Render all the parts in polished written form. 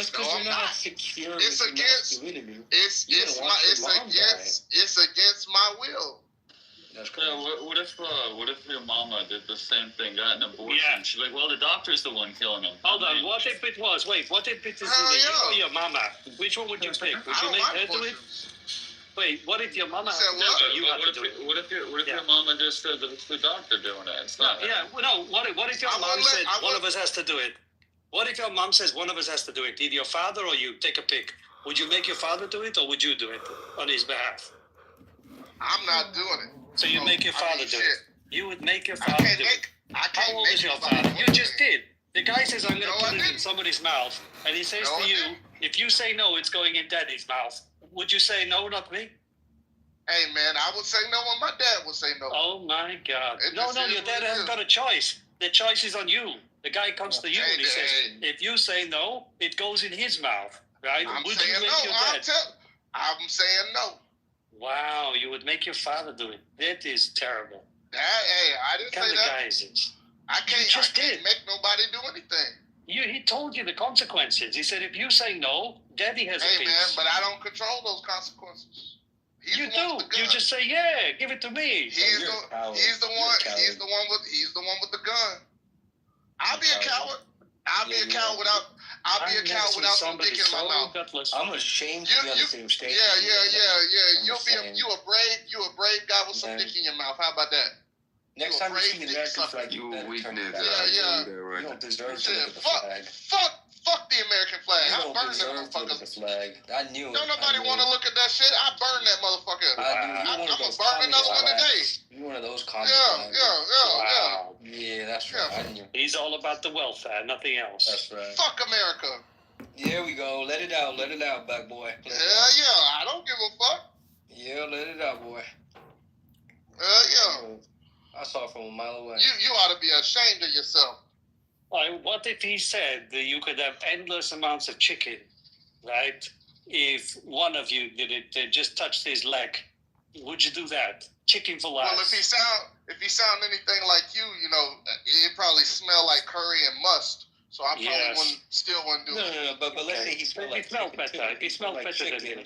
Just because you're not secure. It's against. It's against my will. That's crazy. Yeah, what if your mama did the same thing, got an abortion? Yeah. She's like, well, the doctor's the one killing him. Hold on, what if it was? Wait, what if it is you or your mama? Which one would you pick? Would you make her do it? Wait, what if your mama? What if your mama just said that it's the doctor doing it? It's not. What if your mom said one of us has to do it? What if your mom says one of us has to do it? Either your father or you. Take a pick. Would you make your father do it, or would you do it on his behalf? I'm not doing it. So you make your father do it. You would make your father do it. How old is your father? You just did. The guy says, I'm going to put it in somebody's mouth. And he says to you, if you say no, it's going in daddy's mouth. Would you say no, not me? Hey, man, I would say no when my dad would say no. Oh, my God. No, your dad hasn't got a choice. The choice is on you. The guy comes to you and he says, if you say no, it goes in his mouth, right? Would you make your dad? I'm saying no. Wow, you would make your father do it. That is terrible. I didn't say that. Guy is this? I can't make nobody do anything. He told you the consequences. He said, if you say no, daddy has a piece. Hey, man, but I don't control those consequences. You do. You just say, yeah, give it to me. He's the one with the gun. I'll be a coward. I'll be a coward without some dick in my mouth. I'm ashamed to be on the same stage. Yeah. You a brave guy with some dick in your mouth. How about that? Next time you see an American flag, you don't deserve to look at the flag. Fuck the American flag. I burn that motherfucker. I knew it. Don't nobody want to look at that shit. I burn that motherfucker. I'm going to burn another one today. You're one of those common Yeah, that's right. I knew. He's all about the welfare, nothing else. That's right. Fuck America. Here we go. Let it out, black boy. I don't give a fuck. Yeah, let it out, boy. I saw it from a mile away. You ought to be ashamed of yourself. What if he said that you could have endless amounts of chicken, right? If one of you did it, just touched his leg, would you do that? Chicken for life. Well, if he sound anything like you, it probably smell like curry and must. So I probably wouldn't do it. No. But let's say he smelled like chicken. He smelled better than you.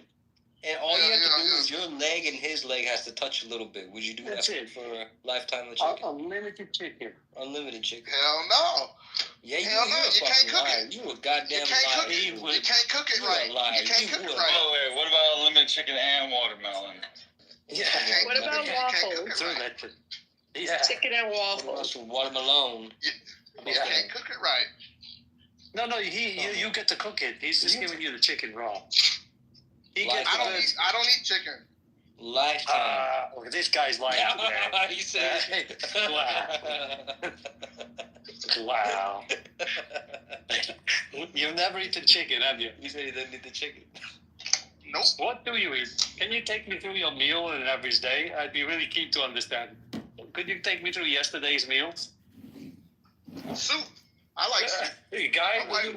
And all you have to do is your leg and his leg has to touch a little bit. Would you do that for a lifetime of chicken? Unlimited chicken. Unlimited chicken. Hell no. Yeah, you can't cook it. You a goddamn liar. You can't cook it right. You can't cook it right. Oh, wait, what about unlimited chicken and watermelon? Yeah. What about waffles? Yeah. Chicken and waffles. Watermelon. You can't cook it right. No, you get to cook it. He's just giving you the chicken raw. I don't eat chicken. Lifetime. This guy's lying today. He said, Wow. You've never eaten chicken, have you? He said he didn't eat the chicken. Nope. What do you eat? Can you take me through your meal on an average day? I'd be really keen to understand. Could you take me through yesterday's meals? Soup. I like soup. Hey, guy, wait.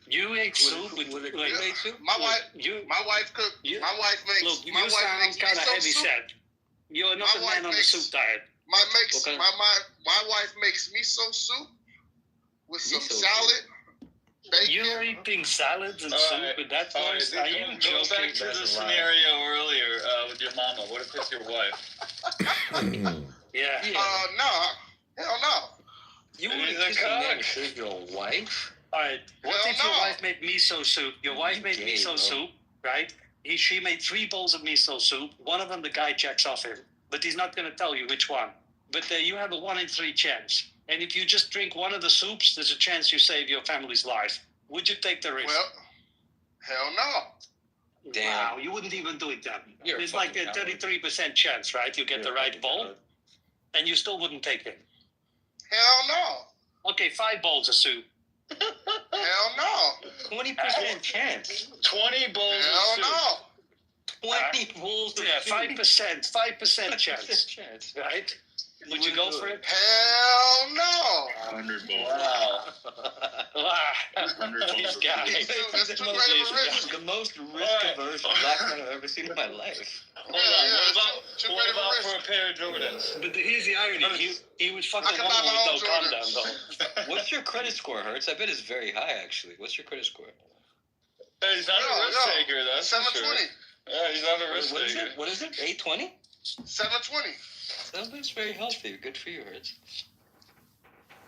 You ate soup with My wife cooked. My wife makes. Look, you sound kind of heavy set. You're not a man on the soup diet. My wife makes miso soup with some salad. Bacon. You're eating salads and soup with that voice? Are you joking? Go back to the scenario earlier with your mama. What if it's your wife? Yeah. No. Hell no. You wouldn't kiss a man with your wife? All right. What if your wife made miso soup? Your wife made miso soup, right? She made 3 bowls of miso soup. One of them the guy checks off him, but he's not going to tell you which one. But you have a 1 in 3 chance. And if you just drink one of the soups, there's a chance you save your family's life. Would you take the risk? Well, hell no. Damn. Wow, you wouldn't even do it then. It's like a 33% chance, right? You get the right bowl, and you still wouldn't take it. Hell no. Okay, 5 bowls of soup. Hell no. 20% chance. 20 bowls of soup. Hell no. 20 bowls of soup. 5% chance. Right? Would you go for it? Hell no. 100 balls. Wow. 100 This balls. guy. That's too great of a risk. The most risk-averse black man I've ever seen in my life. Hold on. too What great of a about risk. for a pair of Jordans? But here's the irony. He would fuck I a can woman buy my with no own condom, Jordans. though. What's your credit score, Hertz? I bet it's very high, actually. What's your credit score? Hey, he's not a risk taker, that's for sure. 720. Yeah, he's not a risk What is taker. it? What is it? 820? 720. That's very healthy. Good for you, Hertz.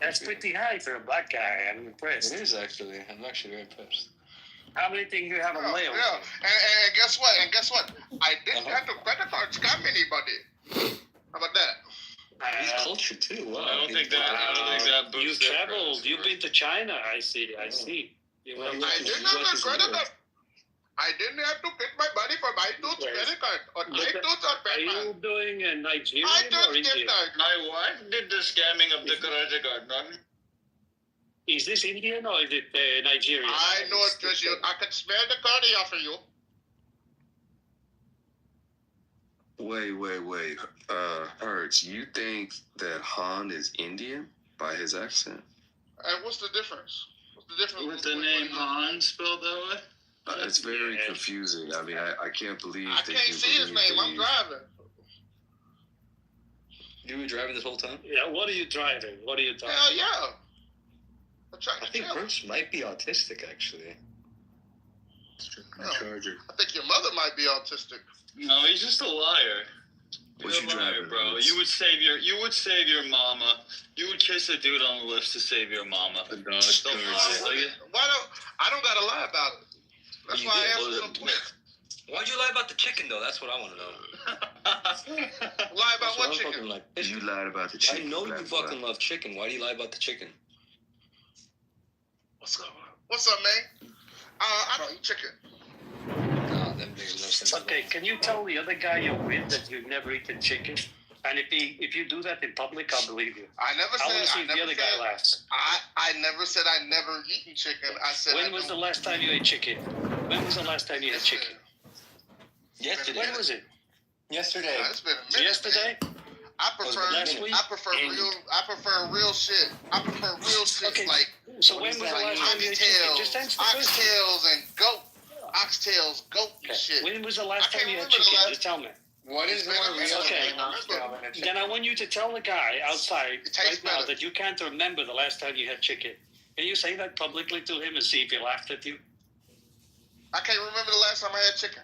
That's pretty high for a black guy. I'm impressed. It is, actually. I'm actually very impressed. How many things you have on layaway? Yeah. And guess what? I didn't have to credit card scam anybody. How about that? He's cultured, too. Wow. I don't think that You boosts their traveled. credit You've score. been to China. I see. You Well, went- I didn't have to credit card. I didn't have to get my money for my tooth Right. credit card. Or my But tooth or Are credit you card. doing a Nigerian I or don't Indian? get that. My wife did the scamming of the credit card, man. Is this Indian or is it Nigerian? I know it, just you. I can smell the card off of you. Wait. Hertz, you think that Han is Indian by his accent? And what's the difference? What's the difference? With the name Han spelled that way? It's very confusing. I mean, I can't believe I that can't you see his believe name. that I'm he's- driving. You were driving this whole time? Yeah, what are you driving? Hell yeah. I'm trying I to think tell. Hertz might be autistic, actually. No. Charger. I think your mother might be autistic. No, he's just a liar. What You're you a liar, driving, bro. Hertz? You would save your mama. You would kiss a dude on the lips to save your mama. The Dodge Don't Charger. lie, I don't gotta lie about it. That's You why I did. answered some points. Why'd you lie about the chicken, though? That's what I want to know. Lie about That's what I'm chicken? fucking like. You lied about the I chicken. know you black fucking boy. love chicken. Why do you lie about the chicken? What's up, man? I don't eat chicken. Nah, them niggas no sense. Okay, can you tell the other guy you're with that you've never eaten chicken? And if you do that in public, I'll believe you. I never I want said. to see I if the never other guy said. laughs. I never said I never eaten chicken. I said. When was the last time you ate chicken? When was the last time you had chicken? Yesterday. When was it? Yesterday. It's been a minute. Yesterday? I prefer. Last week? I prefer real shit. I prefer real shit Okay. like So when was the last time you ate chicken? Just answer the question. oxtails and goat. Oxtails, goat and Okay. shit. When was the last I time can't you had remember the chicken? last- Just tell me. What is more real than an oxtail than a Then I want you to tell the guy outside It tastes right now better. that you can't remember the last time you had chicken. Can you say that publicly to him and see if he laughed at you? I can't remember the last time I had chicken.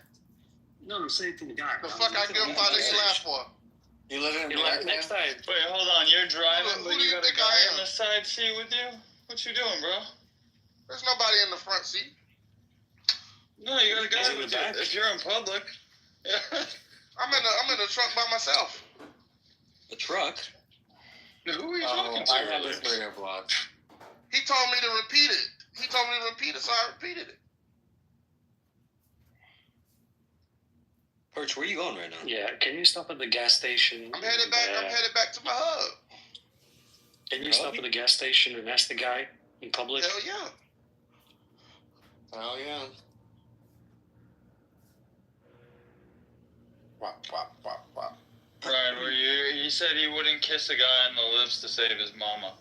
No, say it to the guy. The fuck I give a fuck that you laugh for? You live in You laugh America? next time. Wait, hold on. You're driving, Who but do you you got a think I guy am? in the side seat with you? What you doing, bro? There's nobody in the front seat. No, you got a Is guy it with the back? you. If you're in public. Yeah. I'm in the truck by myself. The truck? Who are you talking to? earlier? radio blog. He told me to repeat it. So I repeated it. Perch, where are you going right now? Yeah, can you stop at the gas station? I'm headed back to my hub. Can you stop at the gas station and ask the guy in public? Hell yeah. Oh, yeah. Wop. Brian, he said he wouldn't kiss a guy on the lips to save his mama.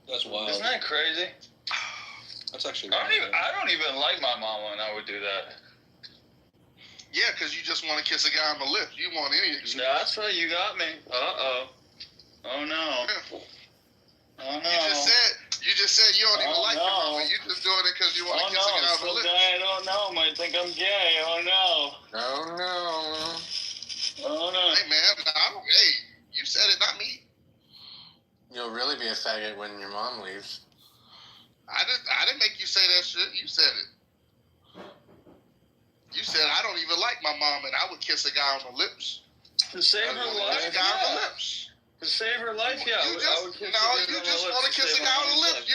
That's wild. Isn't that crazy? That's actually I wild. don't even like my mama and I would do that. Yeah, because you just want to kiss a guy on the lips. You want any excuse. That's right, you got me. Uh-oh. Oh no. Oh no. You just said you don't even Oh, like no. your mama. You just doing it because you want Oh to kiss a guy no, on the some lips. guy I don't know might think I'm gay. Oh no. Oh, no. Oh no. Hey man, hey, you said it, not me. You'll really be a faggot when your mom leaves. I didn't make you say that shit. You said it. You said I don't even like my mom, and I would kiss a guy on the lips. To save her Kiss a life, guy on the yeah. lips. To save her life, yeah. You I would kiss just her want to kiss a guy on the lips.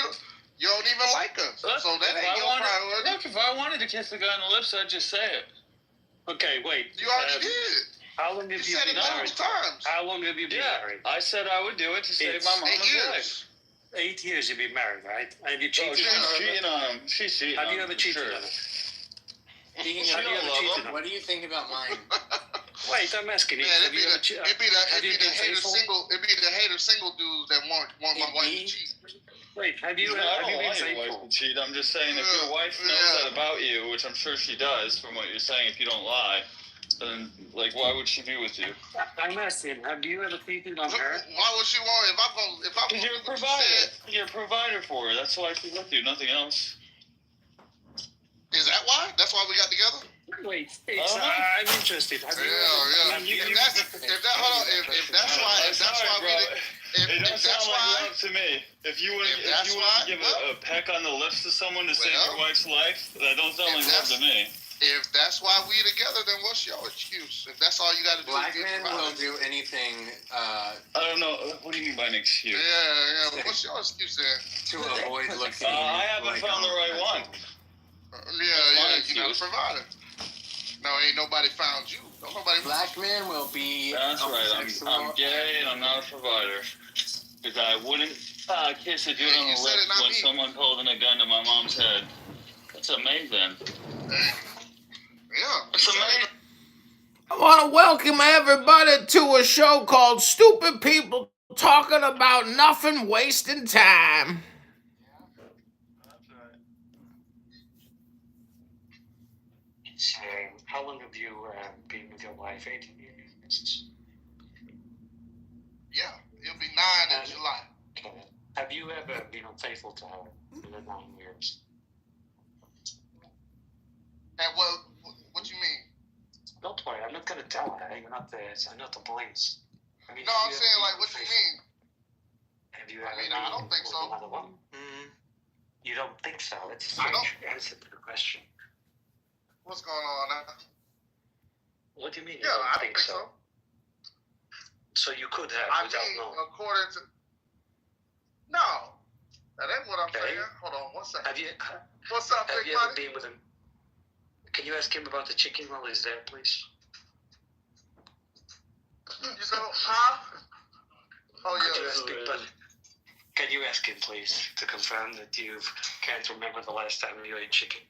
You don't even like us, so that ain't your priority. Look, if I wanted to kiss a guy on the lips, I'd just say it. Okay, wait. You already did. How long You have you said been it married? multiple times. How long have you been Yeah, married? I said I would do it to save It's my 8 mama's years. life. 8 years you've been married, right? And you Oh, cheated she's on her? cheating on him. She's cheating Have on you him, ever for cheated sure. on her? Speaking She of don't love cheated him. on what do you think about mine? Wait, I'm asking you. Yeah, it'd be the hater single dudes that want my wife to cheat. Wait, have you I don't been want your wife faithful? to cheat. I'm just saying, if your wife knows that about you, which I'm sure she does, from what you're saying, if you don't lie, then like, why would she be with you? I'm asking, have you ever cheated on her? Why would she want? If I'm Because you're a provider. You're a provider for her. That's why she's with you. Nothing else. Is that why? That's why we got together? Wait, I'm interested. Have you Yeah. Have you, If that's why It doesn't sound like love to me. If you wouldn't give a peck on the lips to someone to save your wife's life, that don't sound like love to me. If that's why we together, then what's your excuse? If that's all you got to do, black men will do anything. I don't know. What do you mean by an excuse? Yeah. But what's your excuse then? To avoid looking. I haven't found the right one. You're not a provider. No, ain't nobody found you. Black men will be. That's right. I'm gay and I'm not a provider. Because I wouldn't kiss a dude on the lips when someone holding a gun to my mom's head. That's amazing. Yeah. It's amazing. I want to welcome everybody to a show called Stupid People Talking About Nothing, Wasting Time. how long have you been with your wife? 18 years? Yeah, it'll be 9 in July. Okay. Have you ever been unfaithful to her in the 9 years? And what you mean? Don't worry, I'm not going to tell her. I'm not the police. I mean, No, I'm saying, like, what you mean? Have you ever I don't think so. Another one? You don't think so? That's a I don't. strange answer to the question. What's going on now? What do you mean? Yeah, I don't think so. So you could have without knowing. According to... No. That ain't what I'm saying. Hold on one second. What's up, have big you ever buddy? been with him? Can you ask him about the chicken while he's there, please? You know, huh? Oh, yeah. Can you ask him, please, to confirm that you can't remember the last time you ate chicken?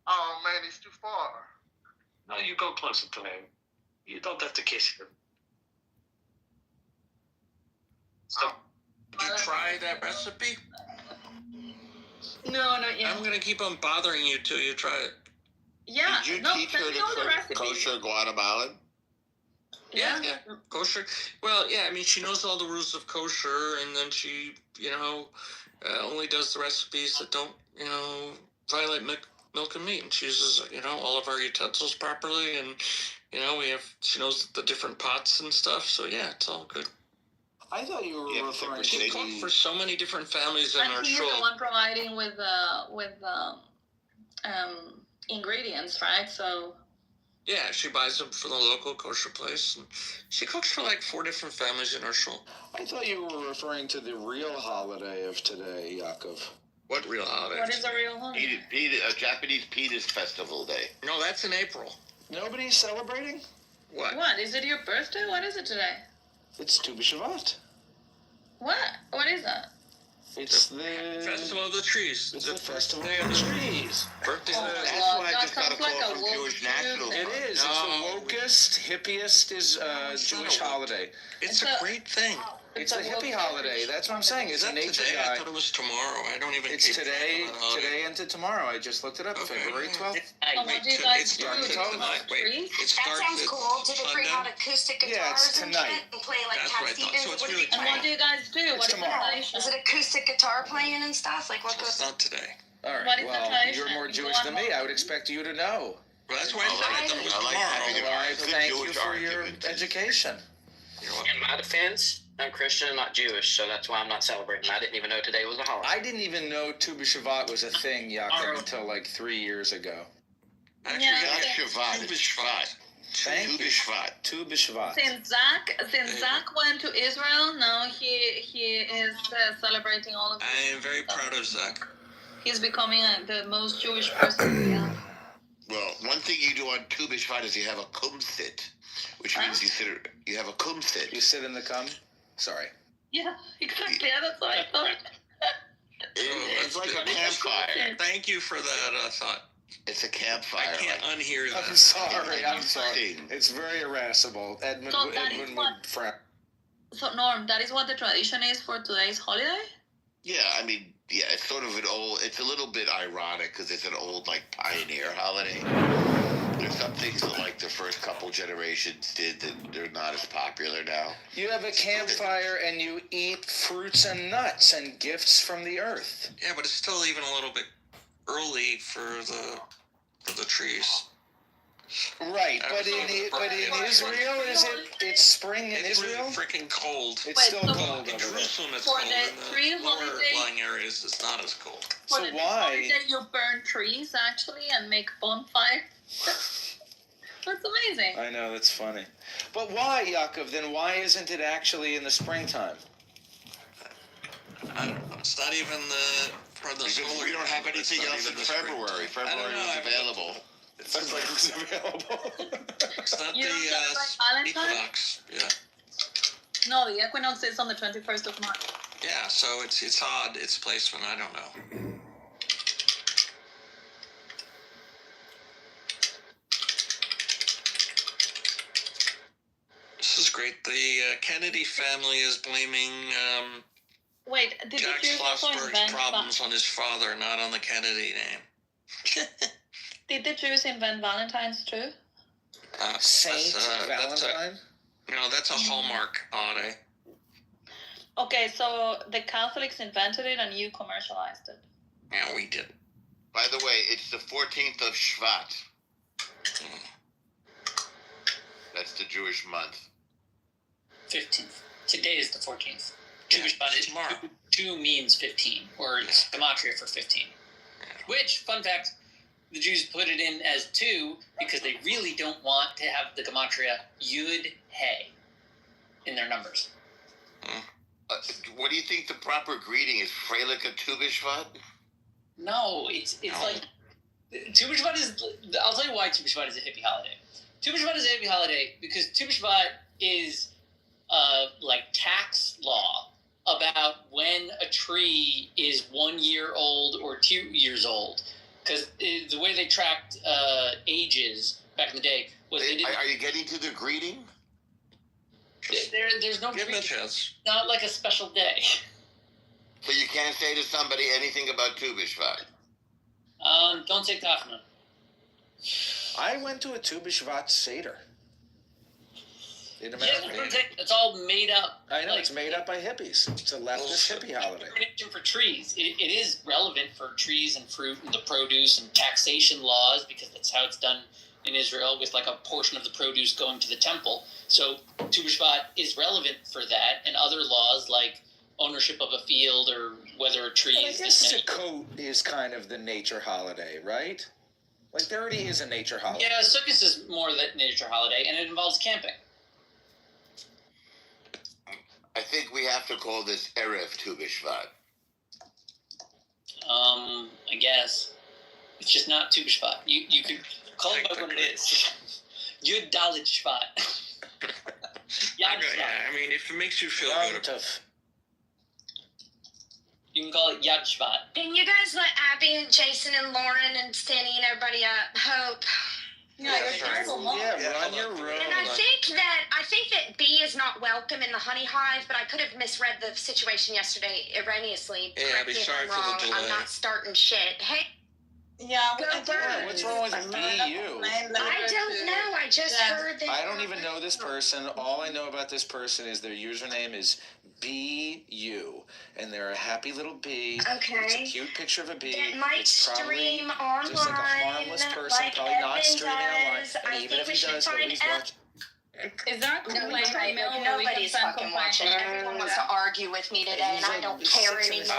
Oh, man, he's too far. No, you go closer to him. You don't have to kiss him. So, Did you try that recipe? No, not yet. I'm going to keep on bothering you till you try it. Yeah. Did you no, teach her send me all the to recipes. cook kosher Guatemalan? Yeah. Kosher. Well, yeah, I mean, she knows all the rules of kosher, and then she, only does the recipes that don't, violate milk and meat. And she uses, all of our utensils properly, and, she knows the different pots and stuff. So, yeah, it's all good. I thought you were referring She to cooked for so many different families in our And he's show. the one providing with ingredients, right? So. Yeah, she buys them from the local kosher place. And she cooks for like 4 different families in our show. I thought you were referring to the real holiday of today, Yaakov. What real holiday? What is a real holiday? Japanese Penis Festival Day. No, that's in April. Nobody's celebrating? What? What? Is it your birthday? What is it today? It's Tu B'Shavat. What? What is that? It's the Festival of the Trees. It's the Festival of the Trees. Birthday. That's why I just got a call from Jewish National. It is. It's the wokest, hippiest Jewish holiday. It's a great thing. It's a hippie holiday. That's what I'm saying. It's a nature today? guy. I thought it was tomorrow. I don't even. It's today into tomorrow. I just looked it up. Okay. February 12th. Oh, what do you guys do? It That sounds cool. Do they bring out acoustic guitars it's and tonight. shit and play like That's Cat what I thought. Stevens? So it's What do really they And play? what do you guys do? What is tomorrow. the tradition? Is it acoustic guitar playing and stuff? Like what It's goes? not today. All right. What is the Well, tradition? you're more You Jewish go than on me. I would expect you to know. Well, that's why I said I thought it was I like having tomorrow. Well, I good thank you Jewish for your argument. education. In my defense, I'm Christian and not Jewish, so that's why I'm not celebrating. I didn't even know today was a holiday. I didn't even know Tu B'Shavat was a thing, Yaakov, until like 3 years ago. Actually, Yeah. Not Shabbat, it's Shvat. Thank Tu you. B'Shvat. Tu B'Shavat. Since Zach went to Israel, now he is celebrating all of this. I am very proud of Zach. He's becoming the most Jewish person. Yeah. Well, one thing you do on Tu B'Shvat is you have a kumsit, which means you have a kumsit. You sit in the cum? Sorry. Yeah, exactly. Yeah, that's what I thought. It's like a campfire. Thank you for that thought. It's a campfire. I can't unhear that. I'm sorry. It's very irascible. Edmund would frown. So, Norm, that is what the tradition is for today's holiday? Yeah, I mean, yeah, it's sort of it's a little bit ironic because it's an old, like, pioneer holiday. There's some things that, like, the first couple generations did that they're not as popular now. You have a campfire and you eat fruits and nuts and gifts from the earth. Yeah, but it's still even a little bit early for the trees. Right, but in Israel, it's spring in Israel? It's really freaking cold. It's still cold in Jerusalem. It's for cold. the In the lower lying areas, it's not as cold. For So the why? holiday, you burn trees actually and make bonfires. That's amazing. I know, that's funny. But why, Yaakov? Then why isn't it actually in the springtime? I don't know. It's not even for the solar. We don't have anything else in February. February is available. February's available. It's not You don't the celebrate Valentine's? equinox. Yeah. No, the equinox is on the 21st of March. Yeah, so it's odd. Its placement. I don't know. This is great. The Kennedy family is blaming Wait, did Jack the Jews also Schlossberg's invent problems on his father, not on the Kennedy name. Did the Jews invent Valentine's too? Saint Valentine? That's a Hallmark holiday. Okay, so the Catholics invented it and you commercialized it. Yeah, we did. By the way, it's the 14th of Shvat. That's the Jewish month. 15th. Today is the 14th. Jewish Yeah, is tomorrow. 2 means 15, or it's gematria for 15. Which, fun fact, the Jews put it in as 2 because they really don't want to have the gematria Yud He in their numbers. What do you think the proper greeting is? Freilich Tu B'Shvat? No, it's like Tu B'Shvat is. I'll tell you why Tu B'Shvat is a hippie holiday. Tu B'Shvat is a hippie holiday because Tu B'Shvat is like tax law about when a tree is 1 year old or 2 years old. Because the way they tracked ages back in the day was they didn't. Are you getting to the greeting? There's no Give him a greeting. chance. Not like a special day. So you can't say to somebody anything about Tu B'Shvat? Don't say Tachna. I went to a Tu B'Shvat Seder. In Yeah, America. it's all made up. I know, like, it's made up by hippies. It's a leftist hippie holiday. For trees, it is relevant for trees and fruit and the produce and taxation laws because that's how it's done in Israel with like a portion of the produce going to the temple. So Tu B'Shvat is relevant for that, and other laws like ownership of a field or whether a tree But I is guess this many. Sukkot is kind of the nature holiday, right? Like there already is a nature holiday. Yeah, Sukkot is more that nature holiday, and it involves camping. I think we have to call this Erev Tu B'Shvat. I guess it's just not Tu B'Shvat. You could call it by what it is. Yud Dalet Shvat. Yeah, I mean, if it makes you feel good. You can call it Yad Shvat. Can you guys let Abby and Jason and Lauren and Stanny and everybody up? Hope. Yeah, you're terrible, Mom. Yeah, run your room. And I think that B is not welcome in the honey hive, but I could have misread the situation yesterday erroneously. Yeah, Correct Abby, me if sorry I'm for the wrong. delay. I'm not starting shit. Hey, Yeah, Go I Birds. What's wrong with me, you? I don't know. I just heard that. I don't even know this person. All I know about this person is their username is BU, and they're a happy little bee. Okay. It's a cute picture of a bee. That might it's probably stream online, just like a harmless person, like probably not Evan streaming online. does. And I even think if we he should does, find nobody's out. watching. Is that cool? Like, email where we can Nobody's send fucking complaints? watching. Everyone wants to argue with me today, and I don't care anymore.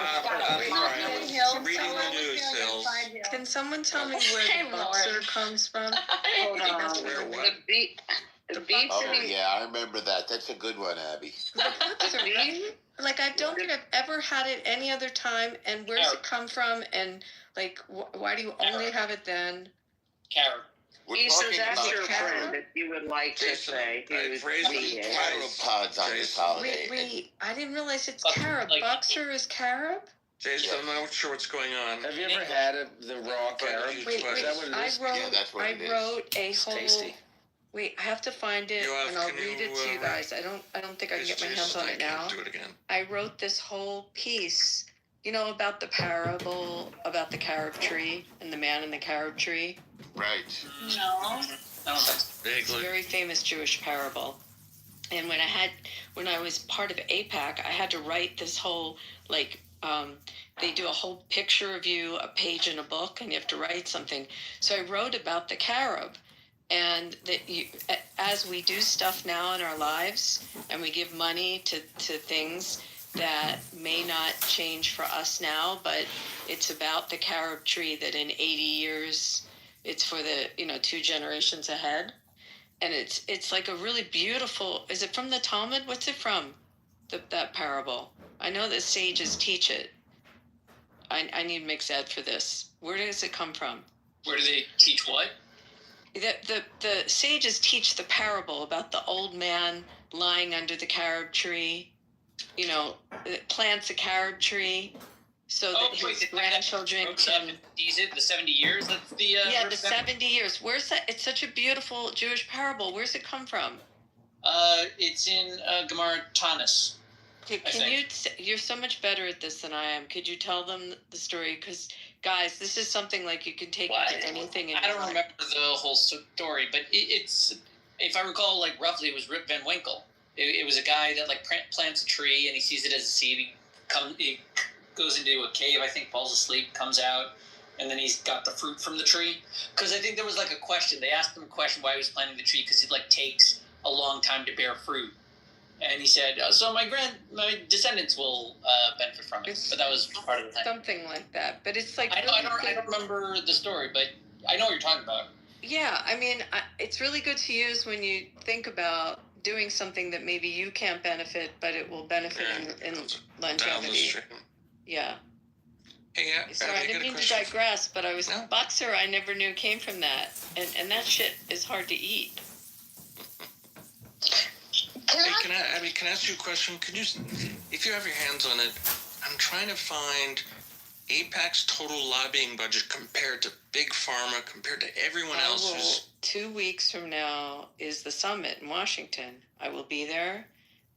Reading the news, Sales. Can someone tell me where the boxer comes from? Hold on. Where what? The beef. Oh, yeah, I remember that. That's a good one, Abby. Like, I don't think I've ever had it any other time, and where does it come from, and, like, why do you only have it then? Carrot. We're talking about your carrot that you would like I've raised pods on this holiday. Wait, I didn't realize it's Like- carob. like- Boxer is carob? Jason, I'm not sure what's going on. Have you ever had the raw carob? Wait, Is that what it is? that's what it is. I wrote a It's whole. tasty. Wait, I have to find it, and I'll read it to you guys. I don't think I can get my hands on it now. Do it again. I wrote this whole piece, about the parable about the carob tree and the man in the carob tree. Right. No. I don't think so. It's a very famous Jewish parable. And when I was part of APAC, I had to write this whole, they do a whole picture of you, a page in a book, and you have to write something. So I wrote about the carob, and that as we do stuff now in our lives, and we give money to things that may not change for us now, but it's about the carob tree that in 80 years, it's for the, 2 generations ahead. And it's like a really beautiful, is it from the Talmud? What's it from, that parable? I know that sages teach it. I need mixed ed for this. Where does it come from? Where do they teach what? The sages teach the parable about the old man lying under the carob tree, plants a carob tree so that his grandchildren can... The 70 years? That's the... the 70 years. Where's that? It's such a beautiful Jewish parable. Where's it come from? It's in Gemara Tanis. You're so much better at this than I am. Could you tell them the story? Because, guys, this is something like you can take into anything. I don't remember the whole story, but it's, if I recall, roughly, it was Rip Van Winkle. It was a guy that, plants a tree, and he sees it as a seed. He goes into a cave, I think, falls asleep, comes out, and then he's got the fruit from the tree. Because I think there was, a question. They asked him a question why he was planting the tree, because it, takes a long time to bear fruit. And he said, so my descendants will benefit from it. But that was part of the thing. Something like that. But it's I don't remember the story, but I know what you're talking about. Yeah, I mean, it's really good to use when you think about doing something that maybe you can't benefit, but it will benefit in longevity. Yeah. Hey, Sorry, I didn't mean to digress, but I was a boxer. I never knew came from that. And that shit is hard to eat. Hey, can I ask you a question? Can you, if you have your hands on it, I'm trying to find AIPAC's total lobbying budget compared to Big Pharma, compared to everyone else's. 2 weeks from now is the summit in Washington. I will be there,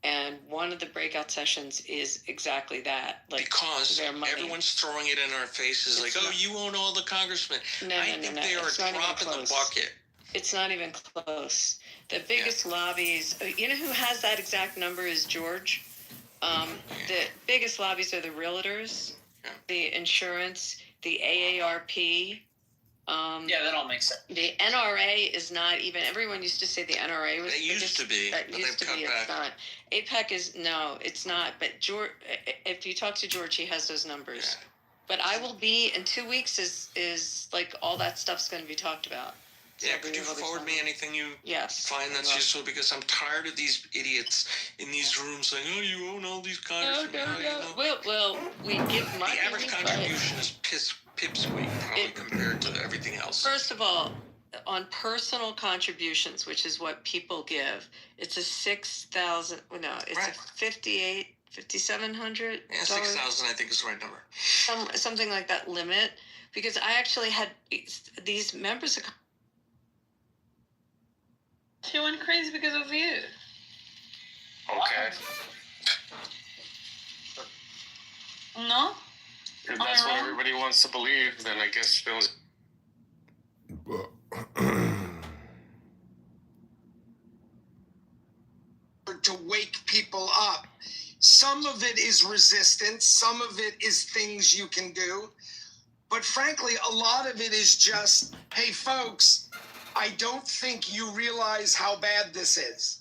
and one of the breakout sessions is exactly that. Because everyone's throwing it in our faces, you own all the congressmen. I think they are a drop in the bucket. It's not even close. The biggest lobbies, you know who has that exact number is George. The biggest lobbies are the realtors, the insurance, the AARP. That all makes sense. The NRA is not even, everyone used to say the NRA was... It used to be, but they've cut back. It's not. AIPAC is, no, it's not. But George, if you talk to George, he has those numbers. Yeah. But I will be, in 2 weeks is all that stuff's going to be talked about. Yeah, could you forward me anything you find that's useful? Because I'm tired of these idiots in these rooms saying, you own all these congressmen. No. Well, we give money. The average contribution is pipsqueak probably compared to everything else. First of all, on personal contributions, which is what people give, it's a $6,000, it's a $5,700. Yeah, 6,000 I think is the right number. Something like that limit. Because I actually had these members of... She went crazy because of you. Okay. No? If that's what everybody wants to believe, then I guess Phil's... To wake people up. Some of it is resistance. Some of it is things you can do. But frankly, a lot of it is just, hey, folks, I don't think you realize how bad this is.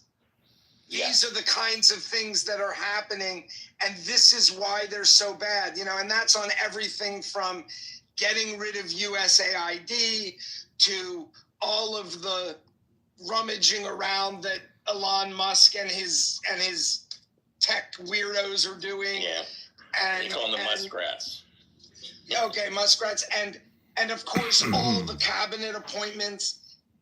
These are the kinds of things that are happening, and this is why they're so bad, and that's on everything from getting rid of USAID to all of the rummaging around that Elon Musk and his tech weirdos are doing. Yeah, and you call them the muskrats. Okay, muskrats, and of course all the cabinet appointments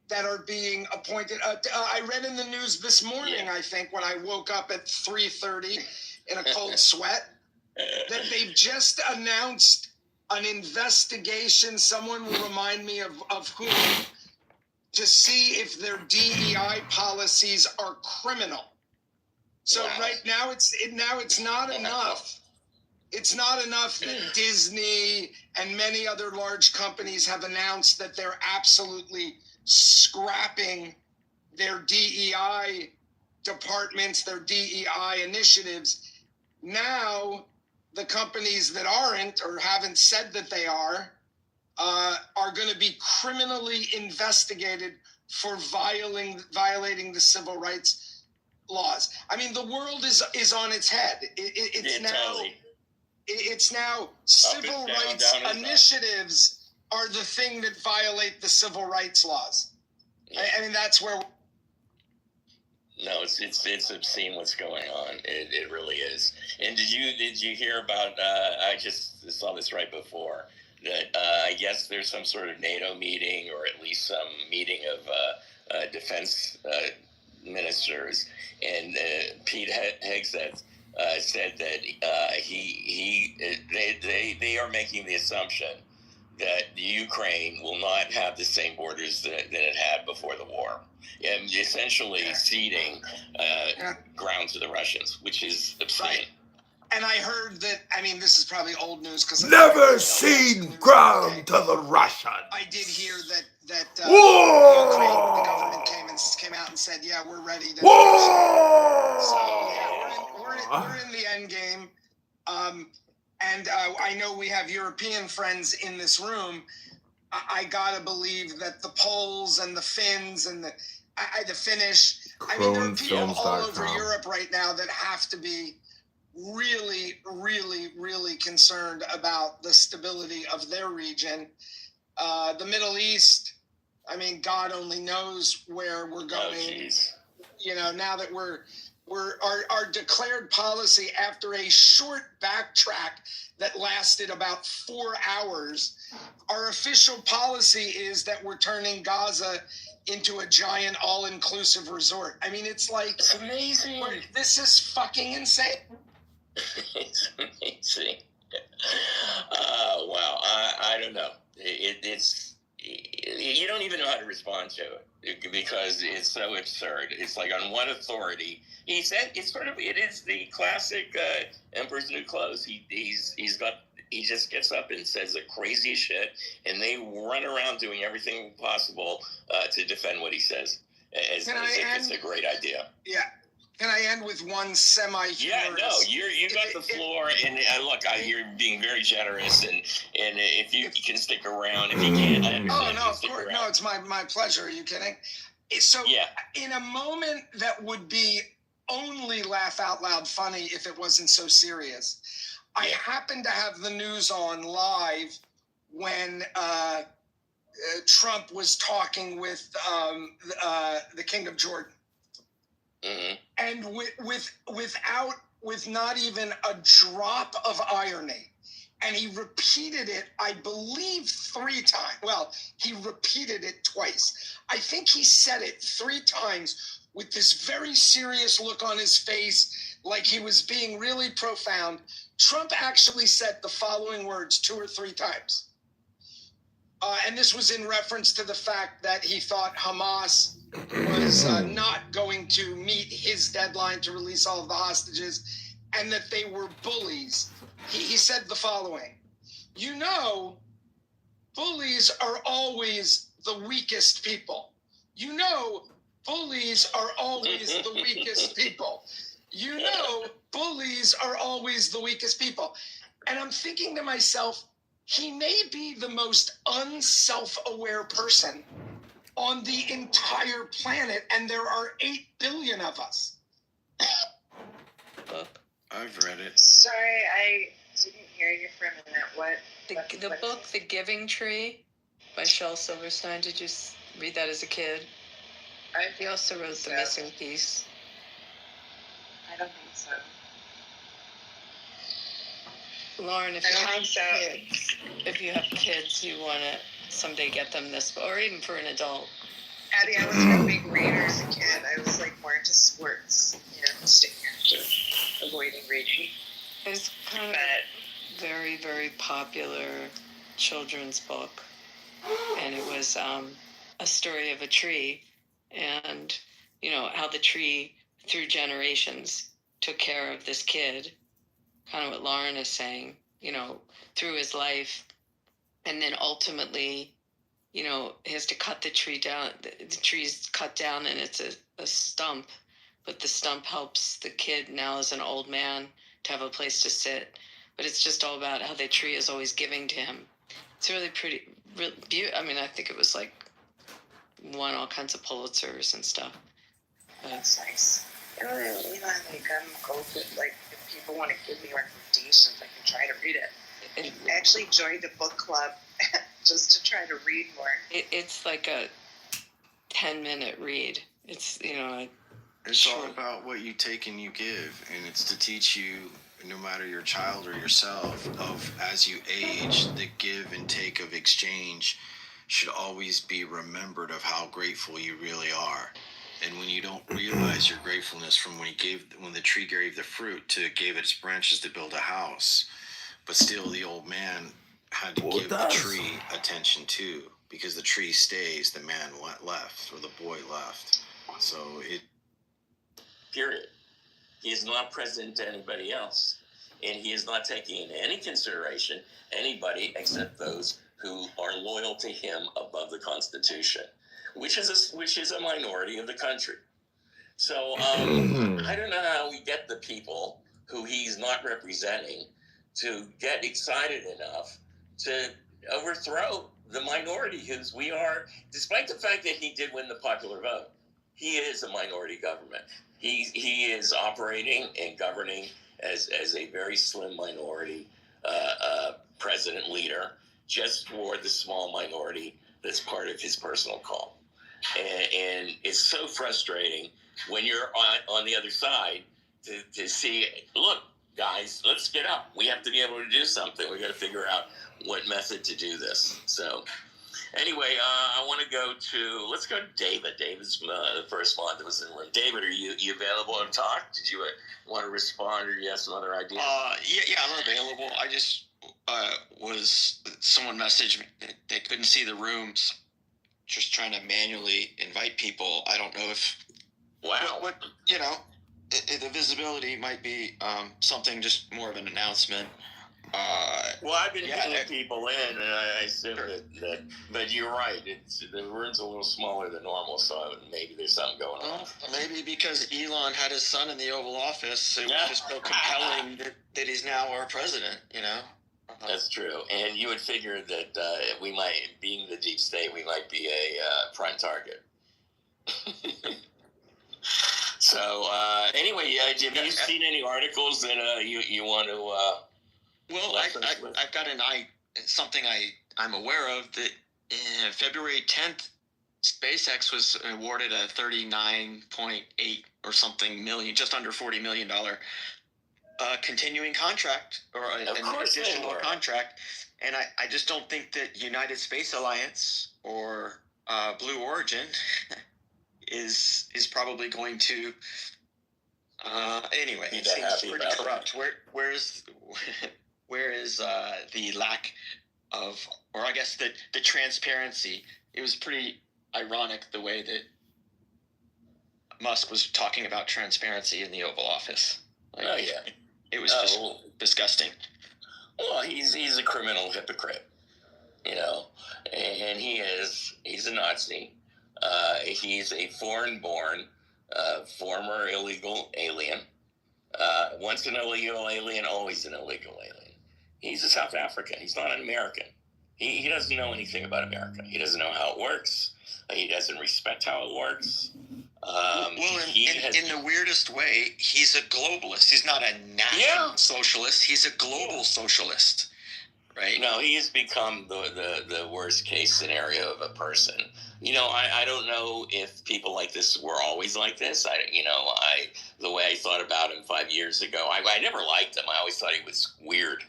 that are being appointed. I read in the news this morning, I think, when I woke up at 3:30 in a cold sweat, that they've just announced an investigation. Someone will remind me of whom, to see if their DEI policies are criminal. So right now it's not enough. It's not enough that Disney and many other large companies have announced that they're absolutely scrapping their DEI departments, their DEI initiatives. Now, the companies that aren't or haven't said that they are going to be criminally investigated for violating the civil rights laws. I mean, the world is on its head. It's now civil rights initiatives are the thing that violate the civil rights laws. Yeah. I mean, that's where. No, it's obscene what's going on. It really is. And did you hear about? I just saw this right before that. I guess there's some sort of NATO meeting, or at least some meeting of defense ministers, and Pete Hegseth said that they are making the assumption that Ukraine will not have the same borders that it had before the war, and essentially ceding ground to the Russians, which is obscene. Right. And I heard that, I mean, this is probably old news because never cede ground to the Russians. I did hear that Ukraine, the government came out and said, yeah, we're ready to. So yeah, we're in the end game. And I know we have European friends in this room. I gotta believe that the Poles and the Finns and the Finnish. I mean, there are people all over Europe right now that have to be really, really, really concerned about the stability of their region. The Middle East. I mean, God only knows where we're going. You know, now that our declared policy after a short backtrack that lasted about 4 hours, our official policy is that we're turning Gaza into a giant all-inclusive resort. I mean, it's like, it's amazing. This is fucking insane. It's amazing. Wow. I don't know. It's you don't even know how to respond to it because it's so absurd. It's like on one authority, he said it is the classic Emperor's New Clothes. He just gets up and says the crazy shit, and they run around doing everything possible to defend what he says, as if it's a great idea. Yeah. Can I end with one semi-humorous? Yeah, no, you got the floor, and look, you're being very generous, and if you can stick around, if you can't, I understand. Oh no, of course, no, it's my pleasure. Are you kidding? So, yeah. In a moment that would be only laugh out loud funny if it wasn't so serious, I happened to have the news on live when Trump was talking with the King of Jordan. Mm-hmm. And with not even a drop of irony. And he repeated it, I believe, 3 times. Well, he repeated it twice. I think he said it 3 times with this very serious look on his face, like he was being really profound. Trump actually said the following words 2 or 3 times. And this was in reference to the fact that he thought Hamas was not going to meet his deadline to release all of the hostages, and that they were bullies. He said the following: you know, bullies are always the weakest people. You know, bullies are always the weakest people. You know, bullies are always the weakest people. And I'm thinking to myself, he may be the most unself-aware person on the entire planet, and there are 8 billion of us. I've read it. Sorry, I didn't hear you for a minute. What? The book, The Giving Tree, by Shel Silverstein. Did you read that as a kid? He also wrote The Missing Piece. I don't think so. Lauren, if you have kids, you want to someday get them this, or even for an adult. Abby, I wasn't a big reader as a kid. I was like more into sports, staying after, avoiding reading. It's kind of a very, very popular children's book. And it was a story of a tree and, you know, how the tree through generations took care of this kid, kind of what Lauren is saying, you know, through his life. And then ultimately, you know, he has to cut the tree down. The tree's cut down and it's a stump, but the stump helps the kid now as an old man to have a place to sit. But it's just all about how the tree is always giving to him. It's really pretty. I mean, I think it was like won all kinds of Pulitzers and stuff. That's nice. You know, like go to, like, if people want to give me recommendations, I can try to read it. I actually joined a book club just to try to read more. It's like a 10-minute read. It's, you know, it's all about what you take and you give, and it's to teach you, no matter your child or yourself, of as you age, the give and take of exchange should always be remembered of how grateful you really are. And when you don't realize your gratefulness from when the tree gave the fruit gave its branches to build a house, but still the old man had to give the tree attention too, because the tree stays, the man left, or the boy left. So period. He is not president to anybody else, and he is not taking into any consideration anybody except those who are loyal to him above the Constitution, which is a minority of the country. So I don't know how we get the people who he's not representing to get excited enough to overthrow the minority, because we are, despite the fact that he did win the popular vote, he is a minority government. He is operating and governing as a very slim minority president leader, just for the small minority that's part of his personal call. And it's so frustrating when you're on the other side to see, look, guys, let's get up. We have to be able to do something. We got to figure out what method to do this. So anyway, I want to let's go to David. David's the first one that was in the room. David, are you available to talk? Did you want to respond, or do you have some other ideas? Yeah, I'm available. I just someone messaged me that they couldn't see the rooms. Just trying to manually invite people. I don't know if what you know, the visibility might be something, just more of an announcement. Well, I've been putting people in, and I assume that, but you're right. The room's a little smaller than normal, so maybe there's something going on. Maybe because Elon had his son in the Oval Office, it was just so compelling that he's now our president, you know? That's true. And you would figure that we might, being the deep state, we might be a prime target. So, anyway, have you seen any articles that you want to... Well, I've got something I'm aware of, that February 10th, SpaceX was awarded a $39.8 or something million, just under $40 million continuing contract, or an additional contract. And I just don't think that United Space Alliance or Blue Origin is probably going to anyway. It seems pretty corrupt. Where is the lack of, or I guess the transparency? It was pretty ironic the way that Musk was talking about transparency in the Oval Office. It was just disgusting. Well, he's a criminal hypocrite, you know, and he's a Nazi. He's a foreign-born, former illegal alien. Once an illegal alien, always an illegal alien. He's a South African. He's not an American. He doesn't know anything about America. He doesn't know how it works. He doesn't respect how it works. In the weirdest way, he's a globalist. He's not a national socialist. He's a global socialist, right? No, he has become the worst case scenario of a person. You know, I don't know if people like this were always like this. The way I thought about him 5 years ago, I never liked him. I always thought he was weird.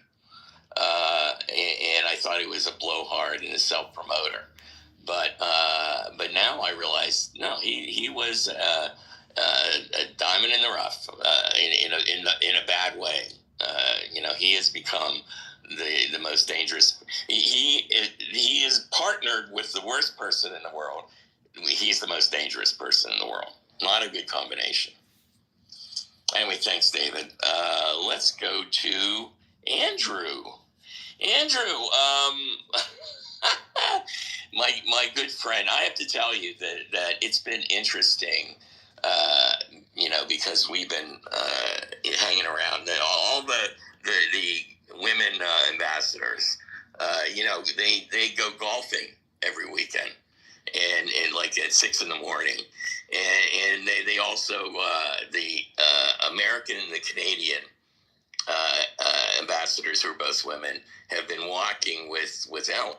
And I thought he was a blowhard and a self-promoter. But now I realize, no, he was a diamond in the rough, in a bad way. He has become the most dangerous. He is partnered with the worst person in the world. He's the most dangerous person in the world. Not a good combination. Anyway, thanks, David. Let's go to Andrew. Andrew, my good friend, I have to tell you that it's been interesting, because we've been hanging around. All the women ambassadors, they go golfing every weekend, and like at 6 a.m, and they also the American and the Canadian ambassadors, who are both women, have been walking with Ellen.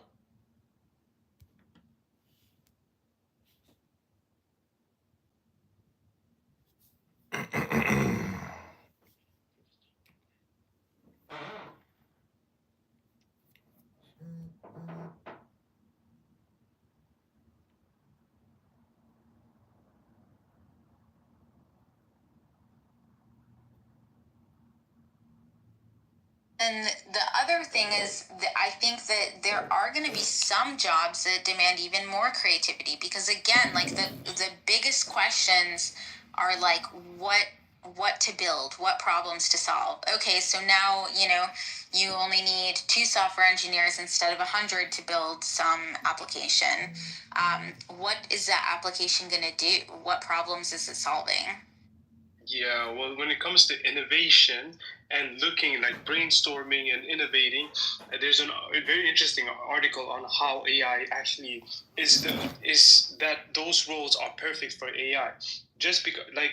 And the other thing is that I think that there are going to be some jobs that demand even more creativity, because again, like the biggest questions are like what to build, what problems to solve. Okay, so now you only need 2 software engineers instead of 100 to build some application. What is that application going to do? What problems is it solving? Yeah, well, when it comes to innovation and looking, like brainstorming and innovating, there's a very interesting article on how AI actually is that those roles are perfect for AI. Just because, like,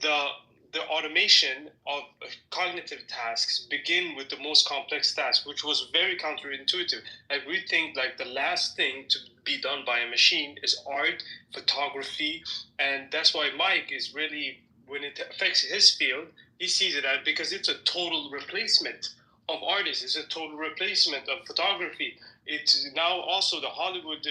the automation of cognitive tasks begin with the most complex task, which was very counterintuitive. Like, we think like the last thing to be done by a machine is art, photography, and that's why Mike is really, when it affects his field, he sees it as, because it's a total replacement of artists. It's a total replacement of photography. It's now also the Hollywood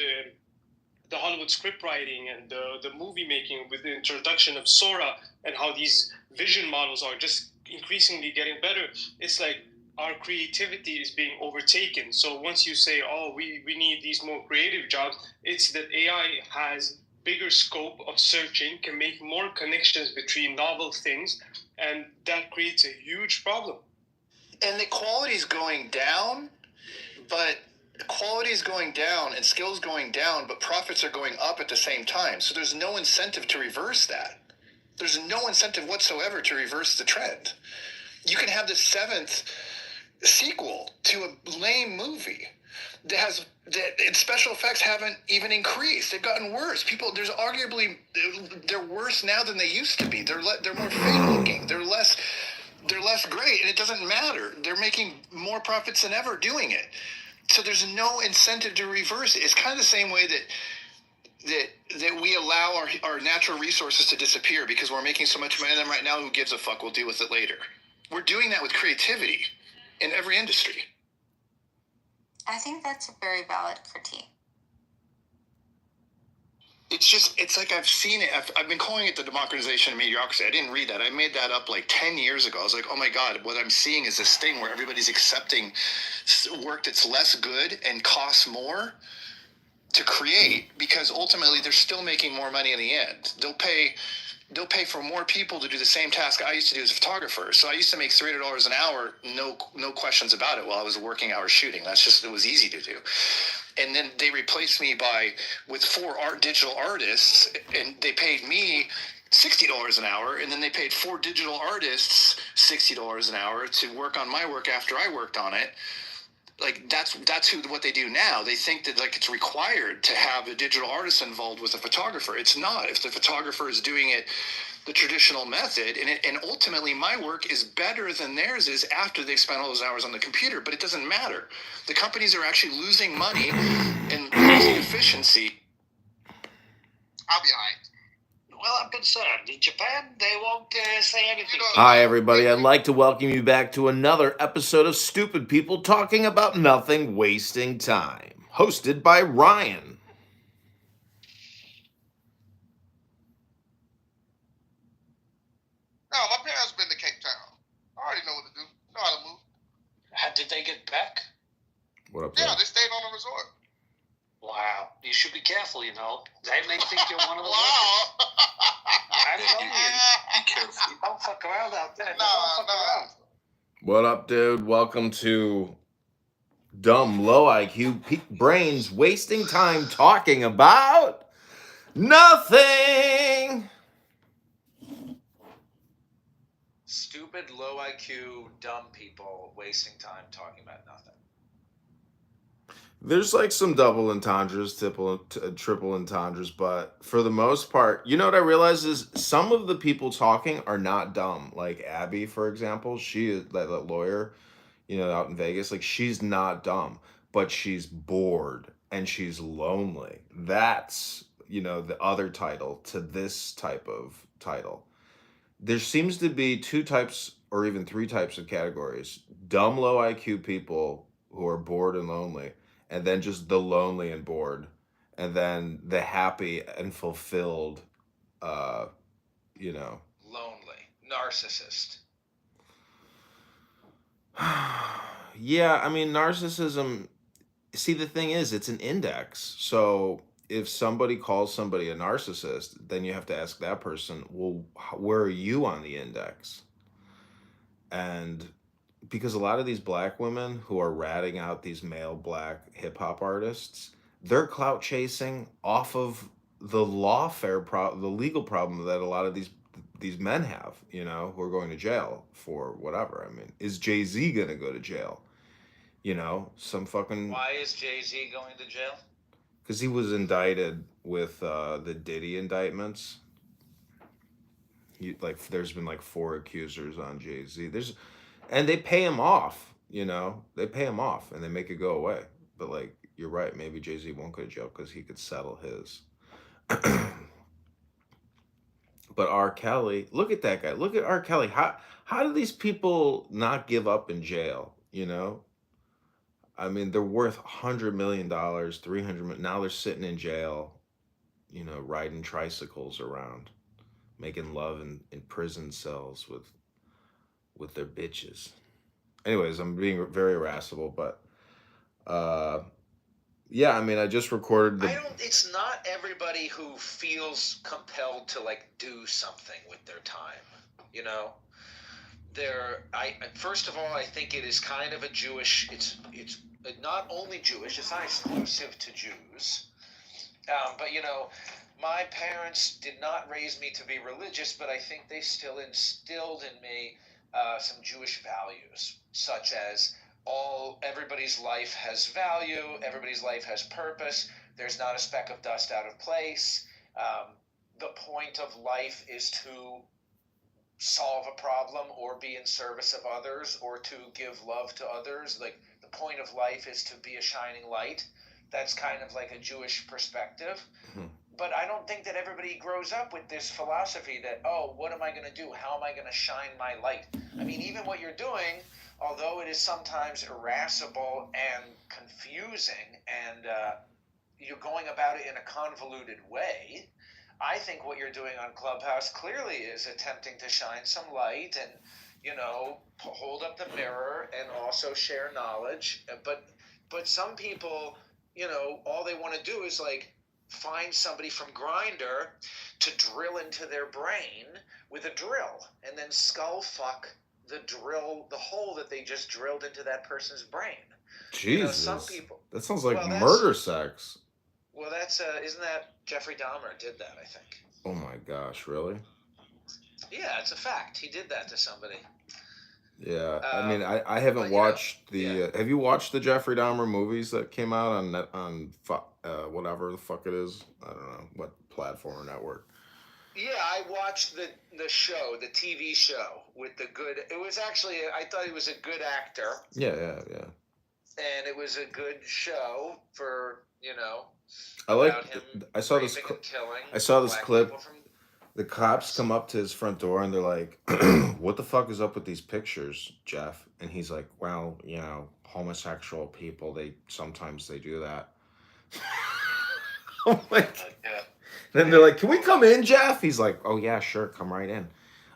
script writing and the movie making, with the introduction of Sora and how these vision models are just increasingly getting better. It's like our creativity is being overtaken. So once you say, oh, we need these more creative jobs, it's that AI has bigger scope of searching, can make more connections between novel things, and that creates a huge problem. And the quality is going down, but quality is going down and skills going down, but profits are going up at the same time. So there's no incentive to reverse that. There's no incentive whatsoever to reverse the trend. You can have the 7th sequel to a lame movie that special effects haven't even increased. They've gotten worse. There's arguably, they're worse now than they used to be. They're more fake looking. They're less great, and it doesn't matter. They're making more profits than ever doing it. So there's no incentive to reverse it. It's kind of the same way that we allow our natural resources to disappear because we're making so much money on them right now. Who gives a fuck? We'll deal with it later. We're doing that with creativity in every industry. I think that's a very valid critique. It's like I've seen it. I've been calling it the democratization of mediocrity. I didn't read that. I made that up like 10 years ago. I was like, oh my God, what I'm seeing is this thing where everybody's accepting work that's less good and costs more to create, because ultimately they're still making more money in the end. They'll pay for more people to do the same task I used to do as a photographer. So I used to make $300 an hour, no questions about it, while I was working hours shooting. It was easy to do. And then they replaced me with 4 digital artists, and they paid me $60 an hour, and then they paid 4 digital artists $60 an hour to work on my work after I worked on it. Like, that's what they do now. They think that like it's required to have a digital artist involved with a photographer. It's not. If the photographer is doing it the traditional method, and ultimately my work is better than theirs is after they've spent all those hours on the computer, but it doesn't matter. The companies are actually losing money and losing efficiency. I'll be all right. Well, I'm concerned. In Japan, they won't say anything. Hi, everybody. I'd like to welcome you back to another episode of Stupid People Talking About Nothing, Wasting Time, hosted by Ryan. No, my parents been to Cape Town. I already know what to do. No, What up, Yeah, they stayed on the resort. Wow. You should be careful, you know. They may think you're one of the Wow. I'm telling you. Be careful. Don't fuck around out there. Don't fuck around. What up, dude? Welcome to Dumb Low IQ Brains Wasting Time Talking About Nothing. Stupid, low IQ, dumb people wasting time talking about nothing. There's like some double entendres, triple entendres, but for the most part, you know what I realize is some of the people talking are not dumb. Like Abby, for example, she is that lawyer, you know, out in Vegas. Like she's not dumb, but she's bored and she's lonely. That's, you know, the other title to this type of title. There seems to be two types or even three types of categories: dumb, low IQ people who are bored and lonely, and then just the lonely and bored, and then the happy and fulfilled, you know. Lonely. Narcissist. Yeah, I mean, narcissism, see, the thing is, it's an index. So if somebody calls somebody a narcissist, then you have to ask that person, well, where are you on the index? And because a lot of these black women who are ratting out these male black hip hop artists, they're clout chasing off of the the legal problem that a lot of these men have, you know, who are going to jail for whatever. I mean, is Jay-Z gonna go to jail? You know, some fucking. Why is Jay-Z going to jail? Because he was indicted with the Diddy indictments. There's been like 4 accusers on Jay-Z. And they pay him off, you know. They pay him off and they make it go away. But like, you're right. Maybe Jay-Z won't go to jail because he could settle his. But R. Kelly, look at that guy. Look at R. Kelly. How do these people not give up in jail? You know. I mean, they're worth $100 million, $300 million. Now they're sitting in jail, you know, riding tricycles around, making love in prison cells with their bitches. Anyways, I'm being very irascible, but yeah, I mean, I just recorded It's not everybody who feels compelled to like do something with their time, you know. First of all, I think it is kind of a Jewish. It's not only Jewish. It's not exclusive to Jews. But you know, my parents did not raise me to be religious, but I think they still instilled in me some Jewish values, such as everybody's life has value, everybody's life has purpose. There's not a speck of dust out of place. The point of life is to solve a problem or be in service of others or to give love to others. Like, the point of life is to be a shining light. That's kind of like a Jewish perspective. Mm-hmm. But I don't think that everybody grows up with this philosophy that, oh, what am I going to do? How am I going to shine my light? I mean, even what you're doing, although it is sometimes irascible and confusing and you're going about it in a convoluted way, I think what you're doing on Clubhouse clearly is attempting to shine some light and, you know, hold up the mirror and also share knowledge. But some people, you know, all they want to do is like find somebody from Grindr to drill into their brain with a drill and then skull fuck the hole that they just drilled into that person's brain. Jesus, you know, some people, that sounds like murder sex. Well, that's isn't that Jeffrey Dahmer did that, I think. Oh my gosh, really? Yeah, it's a fact. He did that to somebody. Yeah, I mean, I haven't watched have you watched the Jeffrey Dahmer movies that came out on whatever the fuck it is? I don't know what platform or network. Yeah, I watched the show, the TV show with the good. It was actually, I thought he was a good actor. Yeah. And it was a good show for, you know. I saw this clip. The cops come up to his front door and they're like, "What the fuck is up with these pictures, Jeff?" And he's like, "Well, you know, homosexual people, sometimes they do that." I'm like, then they're like, "Can we come in, Jeff?" He's like, "Oh yeah, sure, come right in."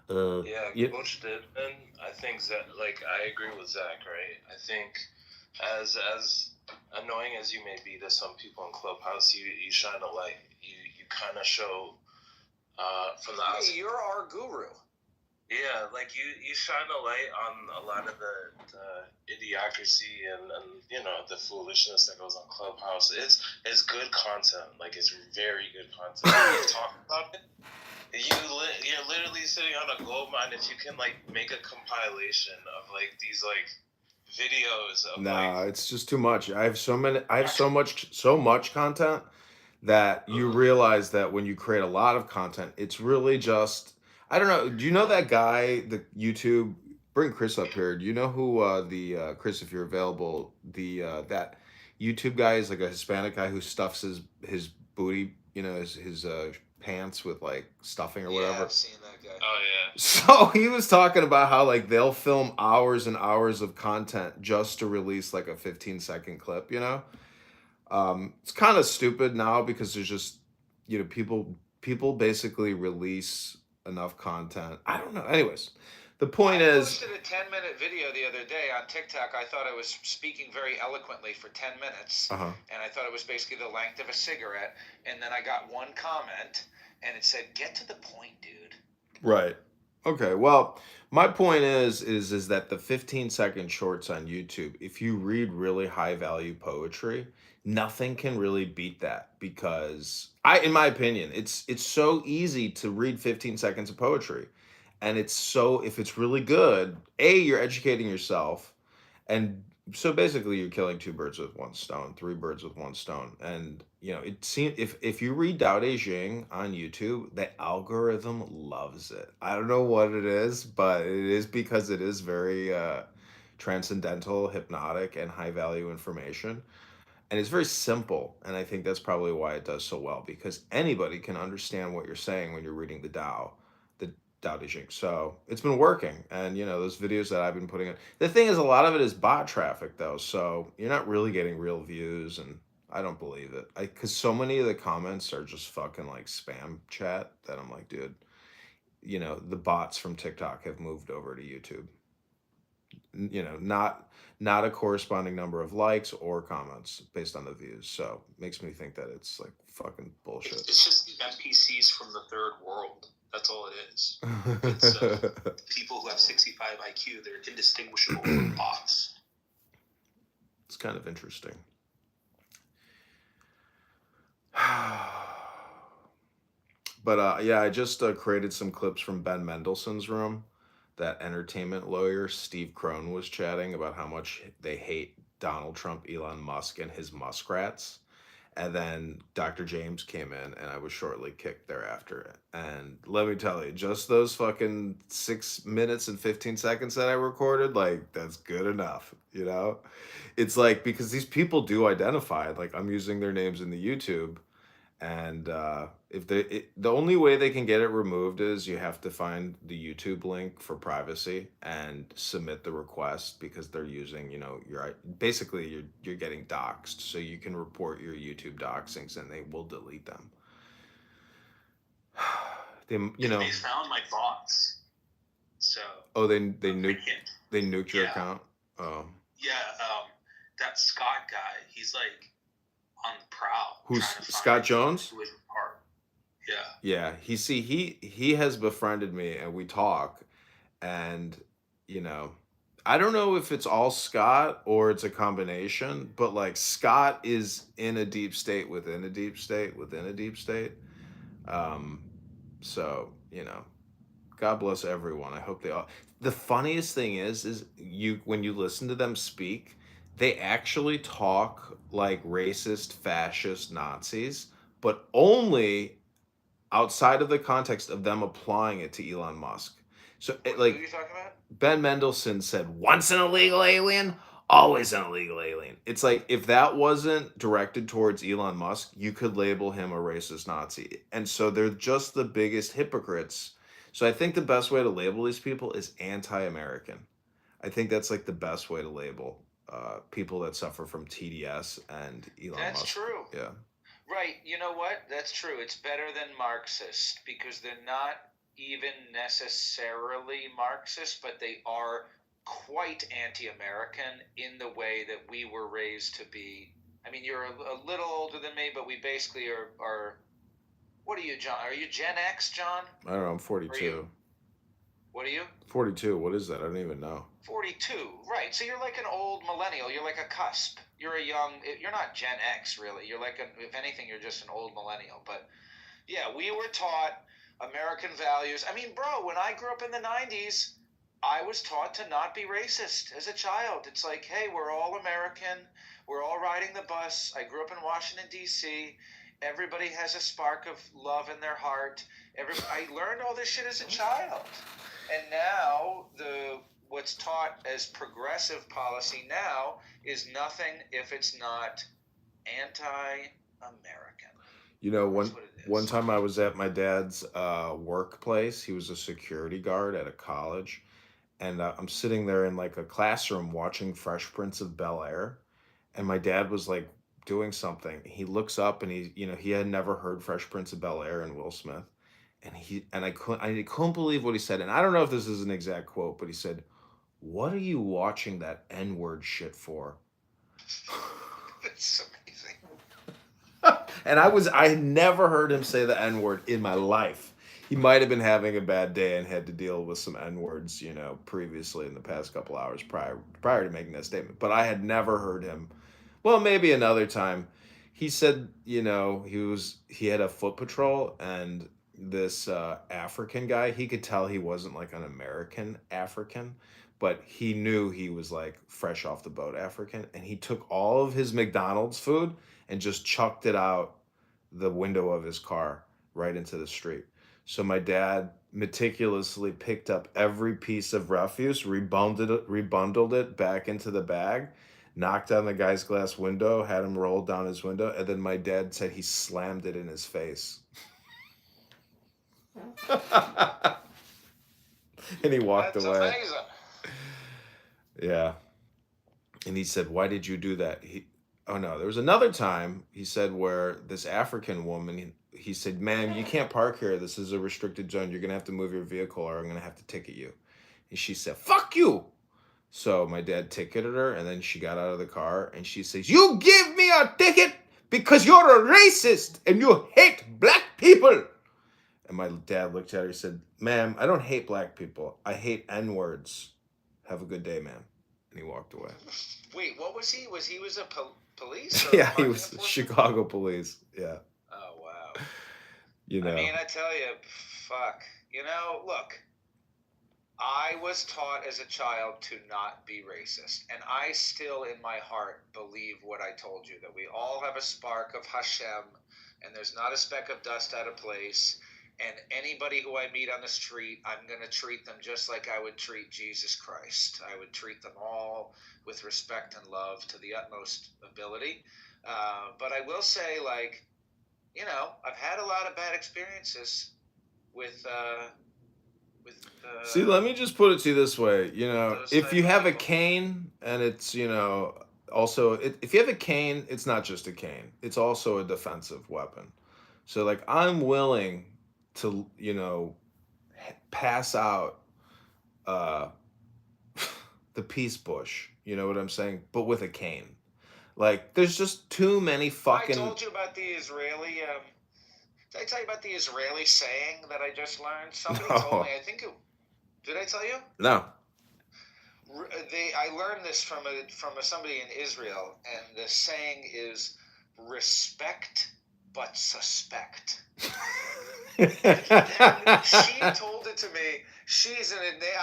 Coach Dittman, I think that, like, I agree with Zach, right? I think as annoying as you may be to some people in Clubhouse, you shine a light. You kind of show from the outside. Hey, you're our guru. Yeah, like you shine a light on a lot of the idiocracy and the foolishness that goes on Clubhouse. It's good content. Like, it's very good content. You talk about it. You're literally sitting on a gold mine. If you can like make a compilation of like these like videos of Nah, it's just too much. I have so much content that you realize that when you create a lot of content, it's really just, I don't know. Do you know that guy, the YouTube, bring Chris up here. Do you know who Chris, if you're available, that YouTube guy is like a Hispanic guy who stuffs his booty, his pants with like stuffing or whatever. Yeah, I've seen that guy. Oh yeah. So he was talking about how like they'll film hours and hours of content just to release like a 15-second clip, It's kind of stupid now because there's just, people basically release enough content. I don't know. Anyways, the point I is, posted a 10-minute video the other day on TikTok. I thought I was speaking very eloquently for 10 minutes, Uh-huh. and I thought it was basically the length of a cigarette. And then I got one comment, and it said, "Get to the point, dude." right. Okay, well, my point is that the 15-second shorts on YouTube, if you read really high value poetry, nothing can really beat that because in my opinion, it's so easy to read 15 seconds of poetry. And if it's really good, you're educating yourself, and so basically you're killing two birds with one stone, three birds with one stone. And it seems, if you read Dao De Jing on YouTube, the algorithm loves it. I don't know what it is, but it is because it is very transcendental, hypnotic, and high value information. And it's very simple, and I think that's probably why it does so well, because anybody can understand what you're saying when you're reading the Tao Te Ching. So it's been working, and those videos that I've been putting in. The thing is, a lot of it is bot traffic, though, so you're not really getting real views, and I don't believe it. Because so many of the comments are just fucking like spam chat that I'm like, dude, the bots from TikTok have moved over to YouTube. Not a corresponding number of likes or comments based on the views. So makes me think that it's like fucking bullshit. It's just NPCs from the third world. That's all it is. It's people who have 65 IQ. They're indistinguishable from bots. It's kind of interesting. But yeah, I just created some clips from Ben Mendelsohn's room. That entertainment lawyer, Steve Crone, was chatting about how much they hate Donald Trump, Elon Musk, and his muskrats. And then Dr. James came in, and I was shortly kicked thereafter. And let me tell you, just those fucking 6 minutes and 15 seconds that I recorded, like, that's good enough, It's like, because these people do identify, like, I'm using their names in the YouTube, and the only way they can get it removed is you have to find the YouTube link for privacy and submit the request, because they're using, you're getting doxxed, so you can report your YouTube doxings and they will delete them. They found my bots. So. Oh, they nuked your account. Oh. Yeah, that Scott guy. He's like on the prowl. Who's Scott Jones? Who isn't part. Yeah. Yeah, he has befriended me, and we talk, and I don't know if it's all Scott or it's a combination, but like Scott is in a deep state within a deep state within a deep state. So God bless everyone. I hope they all. The funniest thing is when you listen to them speak, they actually talk like racist, fascist Nazis, but only outside of the context of them applying it to Elon Musk. So Who are you talking about? Ben Mendelsohn said, "Once an illegal alien, always an illegal alien." It's like, if that wasn't directed towards Elon Musk, you could label him a racist Nazi. And so they're just the biggest hypocrites. So I think the best way to label these people is anti-American. I think that's like the best way to label people that suffer from TDS and Elon Musk. That's true. Yeah. Right. You know what? That's true. It's better than Marxist, because they're not even necessarily Marxist, but they are quite anti-American in the way that we were raised to be. I mean, you're a little older than me, but we basically are. What are you, John? Are you Gen X, John? I don't know. I'm 42. What are you? 42. What is that? I don't even know. 42, right? So you're like an old millennial. You're like a cusp. You're a young. You're not Gen X, really. You're like, if anything, you're just an old millennial. But yeah, we were taught American values. I mean, bro, when I grew up in the 90s, I was taught to not be racist as a child. It's like, hey, we're all American. We're all riding the bus. I grew up in Washington, D.C. Everybody has a spark of love in their heart. I learned all this shit as a child. And now what's taught as progressive policy now is nothing if it's not anti-American. You know, one time I was at my dad's workplace. He was a security guard at a college. And I'm sitting there in like a classroom watching Fresh Prince of Bel-Air. And my dad was like doing something. He looks up and he had never heard Fresh Prince of Bel-Air and Will Smith. And I couldn't believe what he said. And I don't know if this is an exact quote, but he said, "What are you watching that N-word shit for?" That's amazing. And I had never heard him say the N-word in my life. He might have been having a bad day and had to deal with some N-words, previously in the past couple hours prior to making that statement. But I had never heard him. Well, maybe another time. He said, he had a foot patrol, and this African guy, he could tell he wasn't like an American African, but he knew he was like fresh off the boat African, and he took all of his McDonald's food and just chucked it out the window of his car right into the street. So my dad meticulously picked up every piece of refuse, rebundled it back into the bag, knocked on the guy's glass window, had him roll down his window, and then my dad said he slammed it in his face. And he walked away. That's amazing. Yeah. And he said, "Why did you do that?" There was another time, he said, where this African woman, he said, "Ma'am, you can't park here. This is a restricted zone. You're going to have to move your vehicle or I'm going to have to ticket you." And she said, "Fuck you." So my dad ticketed her, and then she got out of the car and she says, "You give me a ticket because you're a racist and you hate black people." And my dad looked at her and said, "Ma'am, I don't hate black people. I hate N-words. Have a good day, ma'am." And he walked away. Wait, what was he? Was he a police? Yeah, he was Chicago police. Yeah. Oh, wow. I mean, I tell you, fuck. Look, I was taught as a child to not be racist. And I still, in my heart, believe what I told you, that we all have a spark of Hashem, and there's not a speck of dust out of place. And anybody who I meet on the street, I'm going to treat them just like I would treat Jesus Christ. I would treat them all with respect and love to the utmost ability. But I will say, I've had a lot of bad experiences with See, let me just put it to you this way. If you have a cane and it's, also, if you have a cane, it's not just a cane. It's also a defensive weapon. So, I'm willing to, pass out the peace bush, you know what I'm saying? But with a cane. There's just too many fucking... I told you about the Israeli... Did I tell you about the Israeli saying that I just learned? Somebody told me, did I tell you? No. I learned this from somebody in Israel, and the saying is, respect but suspect. She told it to me. She's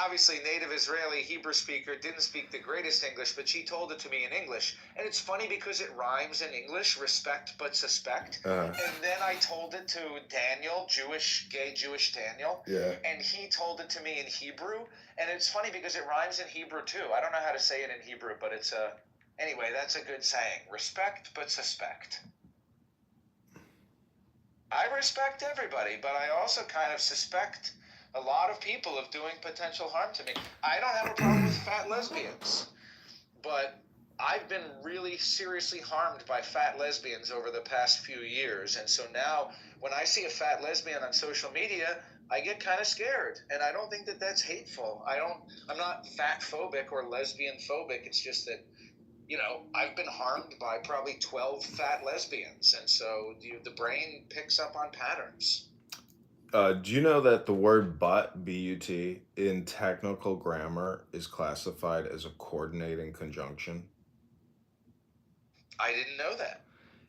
obviously native Israeli Hebrew speaker, didn't speak the greatest English, but she told it to me in English. And it's funny because it rhymes in English, respect but suspect. And then I told it to Daniel, gay Jewish Daniel. Yeah. And he told it to me in Hebrew. And it's funny because it rhymes in Hebrew too. I don't know how to say it in Hebrew, but anyway, that's a good saying. Respect but suspect. I respect everybody, but I also kind of suspect a lot of people of doing potential harm to me. I don't have a problem with fat lesbians, but I've been really seriously harmed by fat lesbians over the past few years. And so now when I see a fat lesbian on social media, I get kind of scared, and I don't think that that's hateful. I'm not fat phobic or lesbian phobic. It's just that, I've been harmed by probably 12 fat lesbians, and so the brain picks up on patterns. Do you know that the word but, B-U-T, in technical grammar is classified as a coordinating conjunction? I didn't know that.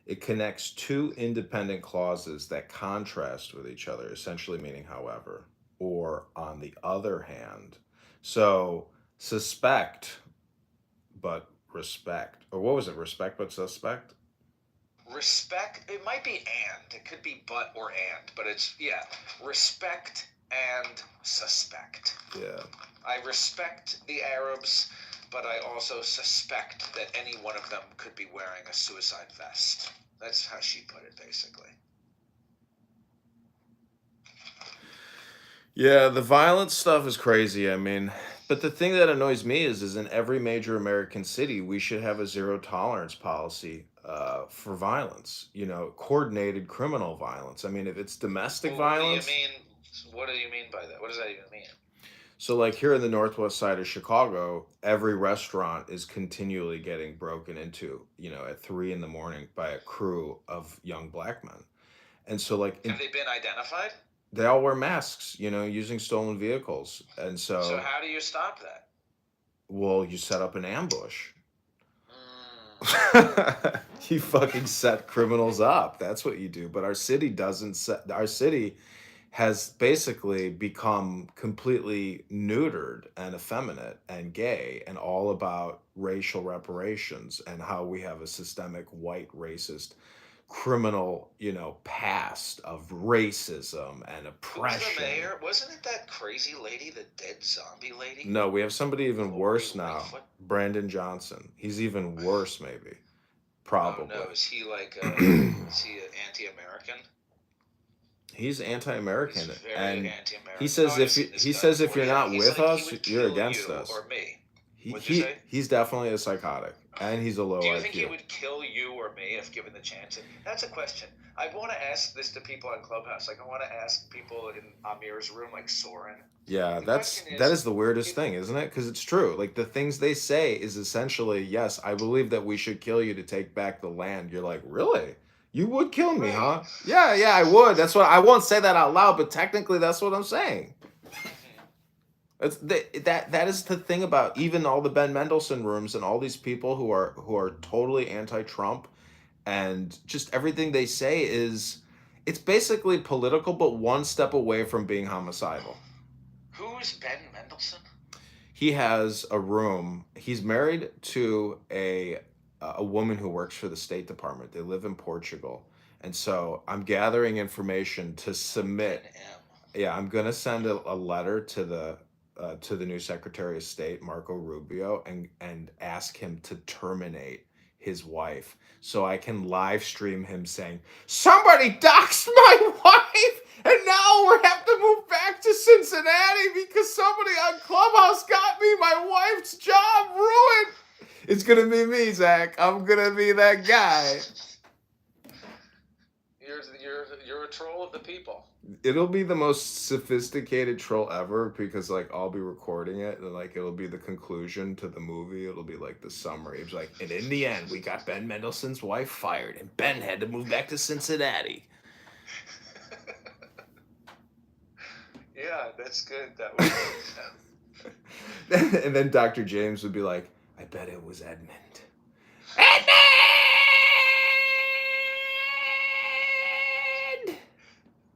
It connects two independent clauses that contrast with each other, essentially meaning however, or on the other hand. So, suspect but respect. Or what was it? Respect but suspect? Respect, it might be and. It could be but or and, but it's, respect and suspect. Yeah. I respect the Arabs, but I also suspect that any one of them could be wearing a suicide vest. That's how she put it, basically. Yeah, the violence stuff is crazy. I mean, but the thing that annoys me is in every major American city, we should have a zero tolerance policy for violence. Coordinated criminal violence. I mean, if it's domestic violence. What do you mean by that? What does that even mean? So, like here in the northwest side of Chicago, every restaurant is continually getting broken into, at 3 a.m. by a crew of young black men. And so, like, have they been identified? They all wear masks, using stolen vehicles. And so. So how do you stop that? Well, you set up an ambush. You fucking set criminals up. That's what you do. But our city doesn't set. Our city has basically become completely neutered and effeminate and gay and all about racial reparations and how we have a systemic white racist criminal, past of racism and oppression. Who's the mayor? Wasn't it that crazy lady, the dead zombie lady? No, we have somebody even worse now. Brandon Johnson. He's even worse, maybe. Probably. Oh, no. Is he like is he anti-American? He's anti-American, He's very and anti-American. he says if you're not with us, you're against us. Or me. He's definitely a psychotic, and he's a low IQ. Do you think he would kill you or me if given the chance? That's a question. I want to ask this to people on Clubhouse. Like I want to ask people in Amir's room, like Soren. Yeah, that is the weirdest thing, isn't it? Because it's true. Like the things they say is essentially, yes, I believe that we should kill you to take back the land. You're like, really? You would kill me, huh? Yeah, I would. That's what I won't say that out loud, but technically that's what I'm saying. That is the thing about even all the Ben Mendelsohn rooms and all these people who are totally anti-Trump, and just everything they say it's basically political, but one step away from being homicidal. Who's Ben Mendelsohn? He has a room. He's married to a woman who works for the State Department. They live in Portugal. And so I'm gathering information to submit. Yeah, I'm going to send a letter to the new Secretary of State, Marco Rubio, and ask him to terminate his wife so I can live stream him saying, somebody doxed my wife and now we have to move back to Cincinnati because somebody on Clubhouse got me my wife's job ruined. It's going to be me, Zach. I'm going to be that guy. You're a troll of the people. It'll be the most sophisticated troll ever because like I'll be recording it and like it'll be the conclusion to the movie. It'll be like the summary. It's like, and in the end, we got Ben Mendelsohn's wife fired and Ben had to move back to Cincinnati. Yeah, that's good. That was And then Dr. James would be like, I bet it was Edmund.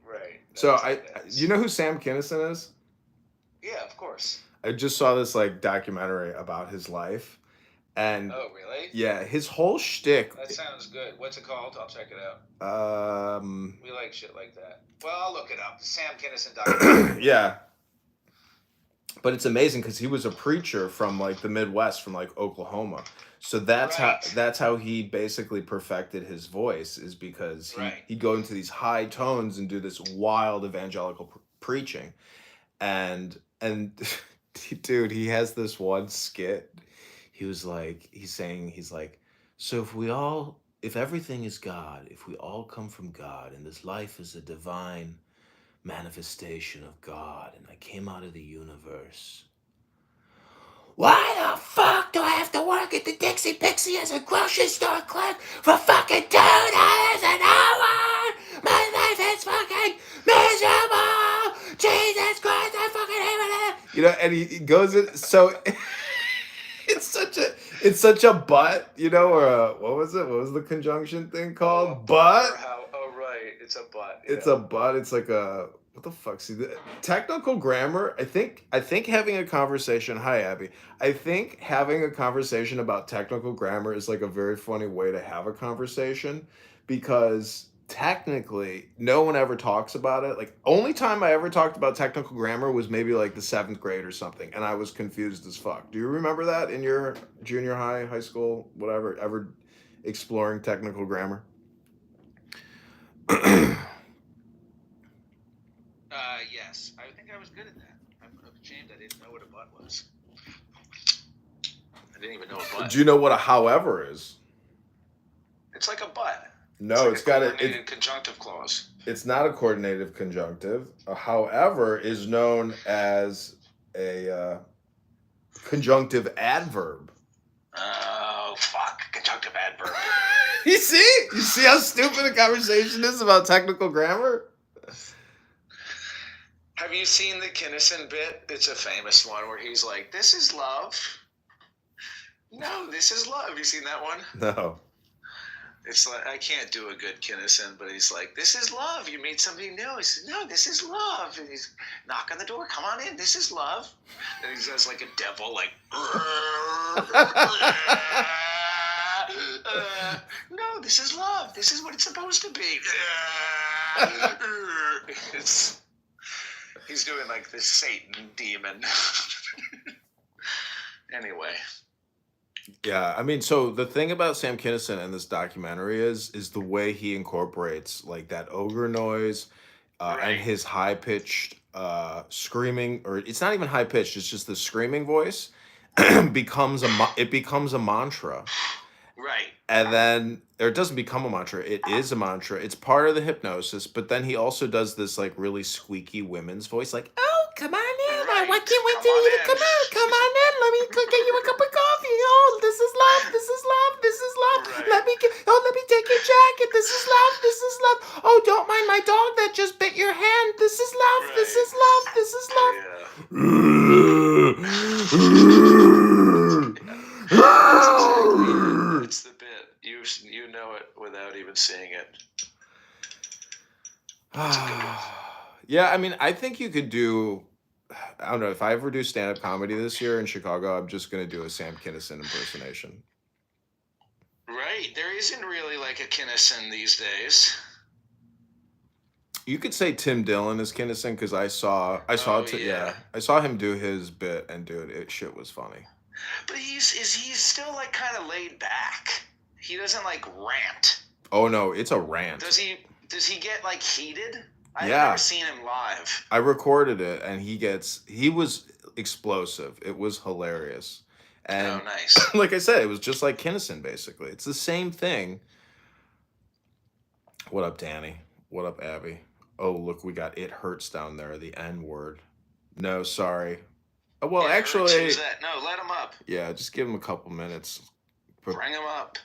Right. So you know who Sam Kinison is? Yeah, of course. I just saw this like documentary about his life, and oh really? Yeah, his whole shtick. That sounds good. What's it called? I'll check it out. We like shit like that. Well, I'll look it up. Sam Kinison documentary. Yeah. But it's amazing because he was a preacher from like the Midwest, from like Oklahoma. So that's how he basically perfected his voice, is because he'd go into these high tones and do this wild evangelical preaching. And dude, he has this one skit. He's like, so if everything is God, if we all come from God and this life is a divine manifestation of God, and I came out of the universe. Why the fuck do I have to work at the Dixie Pixie as a grocery store clerk for fucking $2 an hour? My life is fucking miserable! Jesus Christ, I fucking hate it! You know, and he goes in, so it's such a butt, you know, or what was it? What was the conjunction thing called? Butt? Oh, right. It's a butt. It's a butt. It's like a what the fuck? See, the technical grammar. I think having a conversation. Hi, Abby. I think having a conversation about technical grammar is like a very funny way to have a conversation, because technically no one ever talks about it. Like, only time I ever talked about technical grammar was maybe like the 7th grade or something, and I was confused as fuck. Do you remember that in your junior high, high school, whatever, ever exploring technical grammar? Yes. I think I was good at that. I'm ashamed I didn't know what a butt was. I didn't even know a butt. Do you know what a however is? It's like a butt. No, it's got a conjunctive clause. It's not a coordinative conjunctive. A however is known as a conjunctive adverb. Oh, fuck. Conjunctive adverb. You see how stupid a conversation is about technical grammar? Have you seen the Kinnison bit? It's a famous one where he's like, "This is love." No, this is love. Have you seen that one? No. It's like, I can't do a good Kinnison, but he's like, "This is love. You meet somebody new." He says, "No, this is love." And he's knock on the door. "Come on in. This is love." And he says like a devil, like, "No, this is love. This is what it's supposed to be." He's doing like this Satan demon. Anyway. Yeah, I mean, so the thing about Sam Kinison in this documentary is the way he incorporates like that ogre noise, and his high pitched screaming, or it's not even high pitched, it's just the screaming voice becomes a mantra. Right. And then, or it doesn't become a mantra, it is a mantra. It's part of the hypnosis, but then he also does this like really squeaky women's voice, like, "Oh, come on in, I can't wait till you to come on in, let me go get you a cup of coffee. Oh, this is love, this is love, this is love. Let me take your jacket, this is love, this is love. Oh, don't mind my dog that just bit your hand, this is love, this is love, this is love." It's the bit. You know it without even seeing it. Yeah, I mean, I think you could do. I don't know, if I ever do stand-up comedy this year in Chicago, I'm just gonna do a Sam Kinison impersonation. Right. There isn't really like a Kinnison these days. You could say Tim Dillon is Kinison, because I saw him do his bit, and dude, shit was funny. But he's still like kind of laid back. He doesn't like rant. Oh no, it's a rant. Does he get like heated? I've Yeah. never seen him live. I recorded it, and he was explosive. It was hilarious. And nice. Like I said, it was just like Kinison, basically. It's the same thing. What up, Danny? What up, Abby? Oh, look, we got "It Hurts" down there, the N word. No, sorry. Well, actually, Who's that? No, let him up. Yeah, just give him a couple minutes. Bring him up.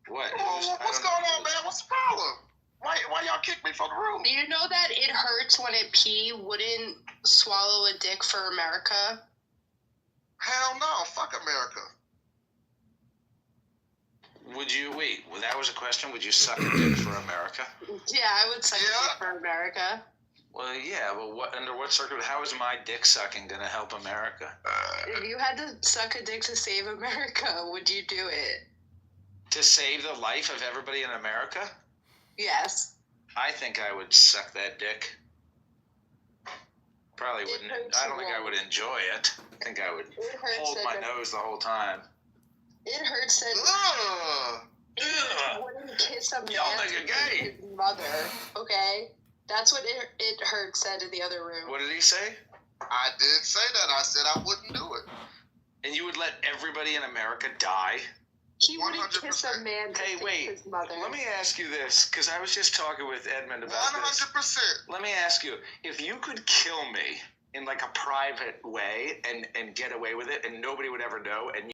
What? What's going on, man? What's the problem? Why y'all kick me from the room? Do you know that It Hurts When It Pee wouldn't swallow a dick for America? Hell no. Fuck America. Would you wait? Well, that was a question. Would you suck a dick for America? Yeah, I would suck a dick for America. Well, yeah, but under what circumstances? How is my dick sucking going to help America? If you had to suck a dick to save America, would you do it? To save the life of everybody in America? Yes. I think I would suck that dick. Probably wouldn't. I don't think I would enjoy it. I think I would hold my nose the whole time. It hurts that he wouldn't kiss a man to his mother. Okay, that's what it hurt said in the other room. What did he say? I did say that. I said I wouldn't do it. And you would let everybody in America die? He wouldn't kiss a man to face his mother. Let me ask you this, because I was just talking with Edmund about 100%. Let me ask you, if you could kill me in like a private way and get away with it and nobody would ever know, and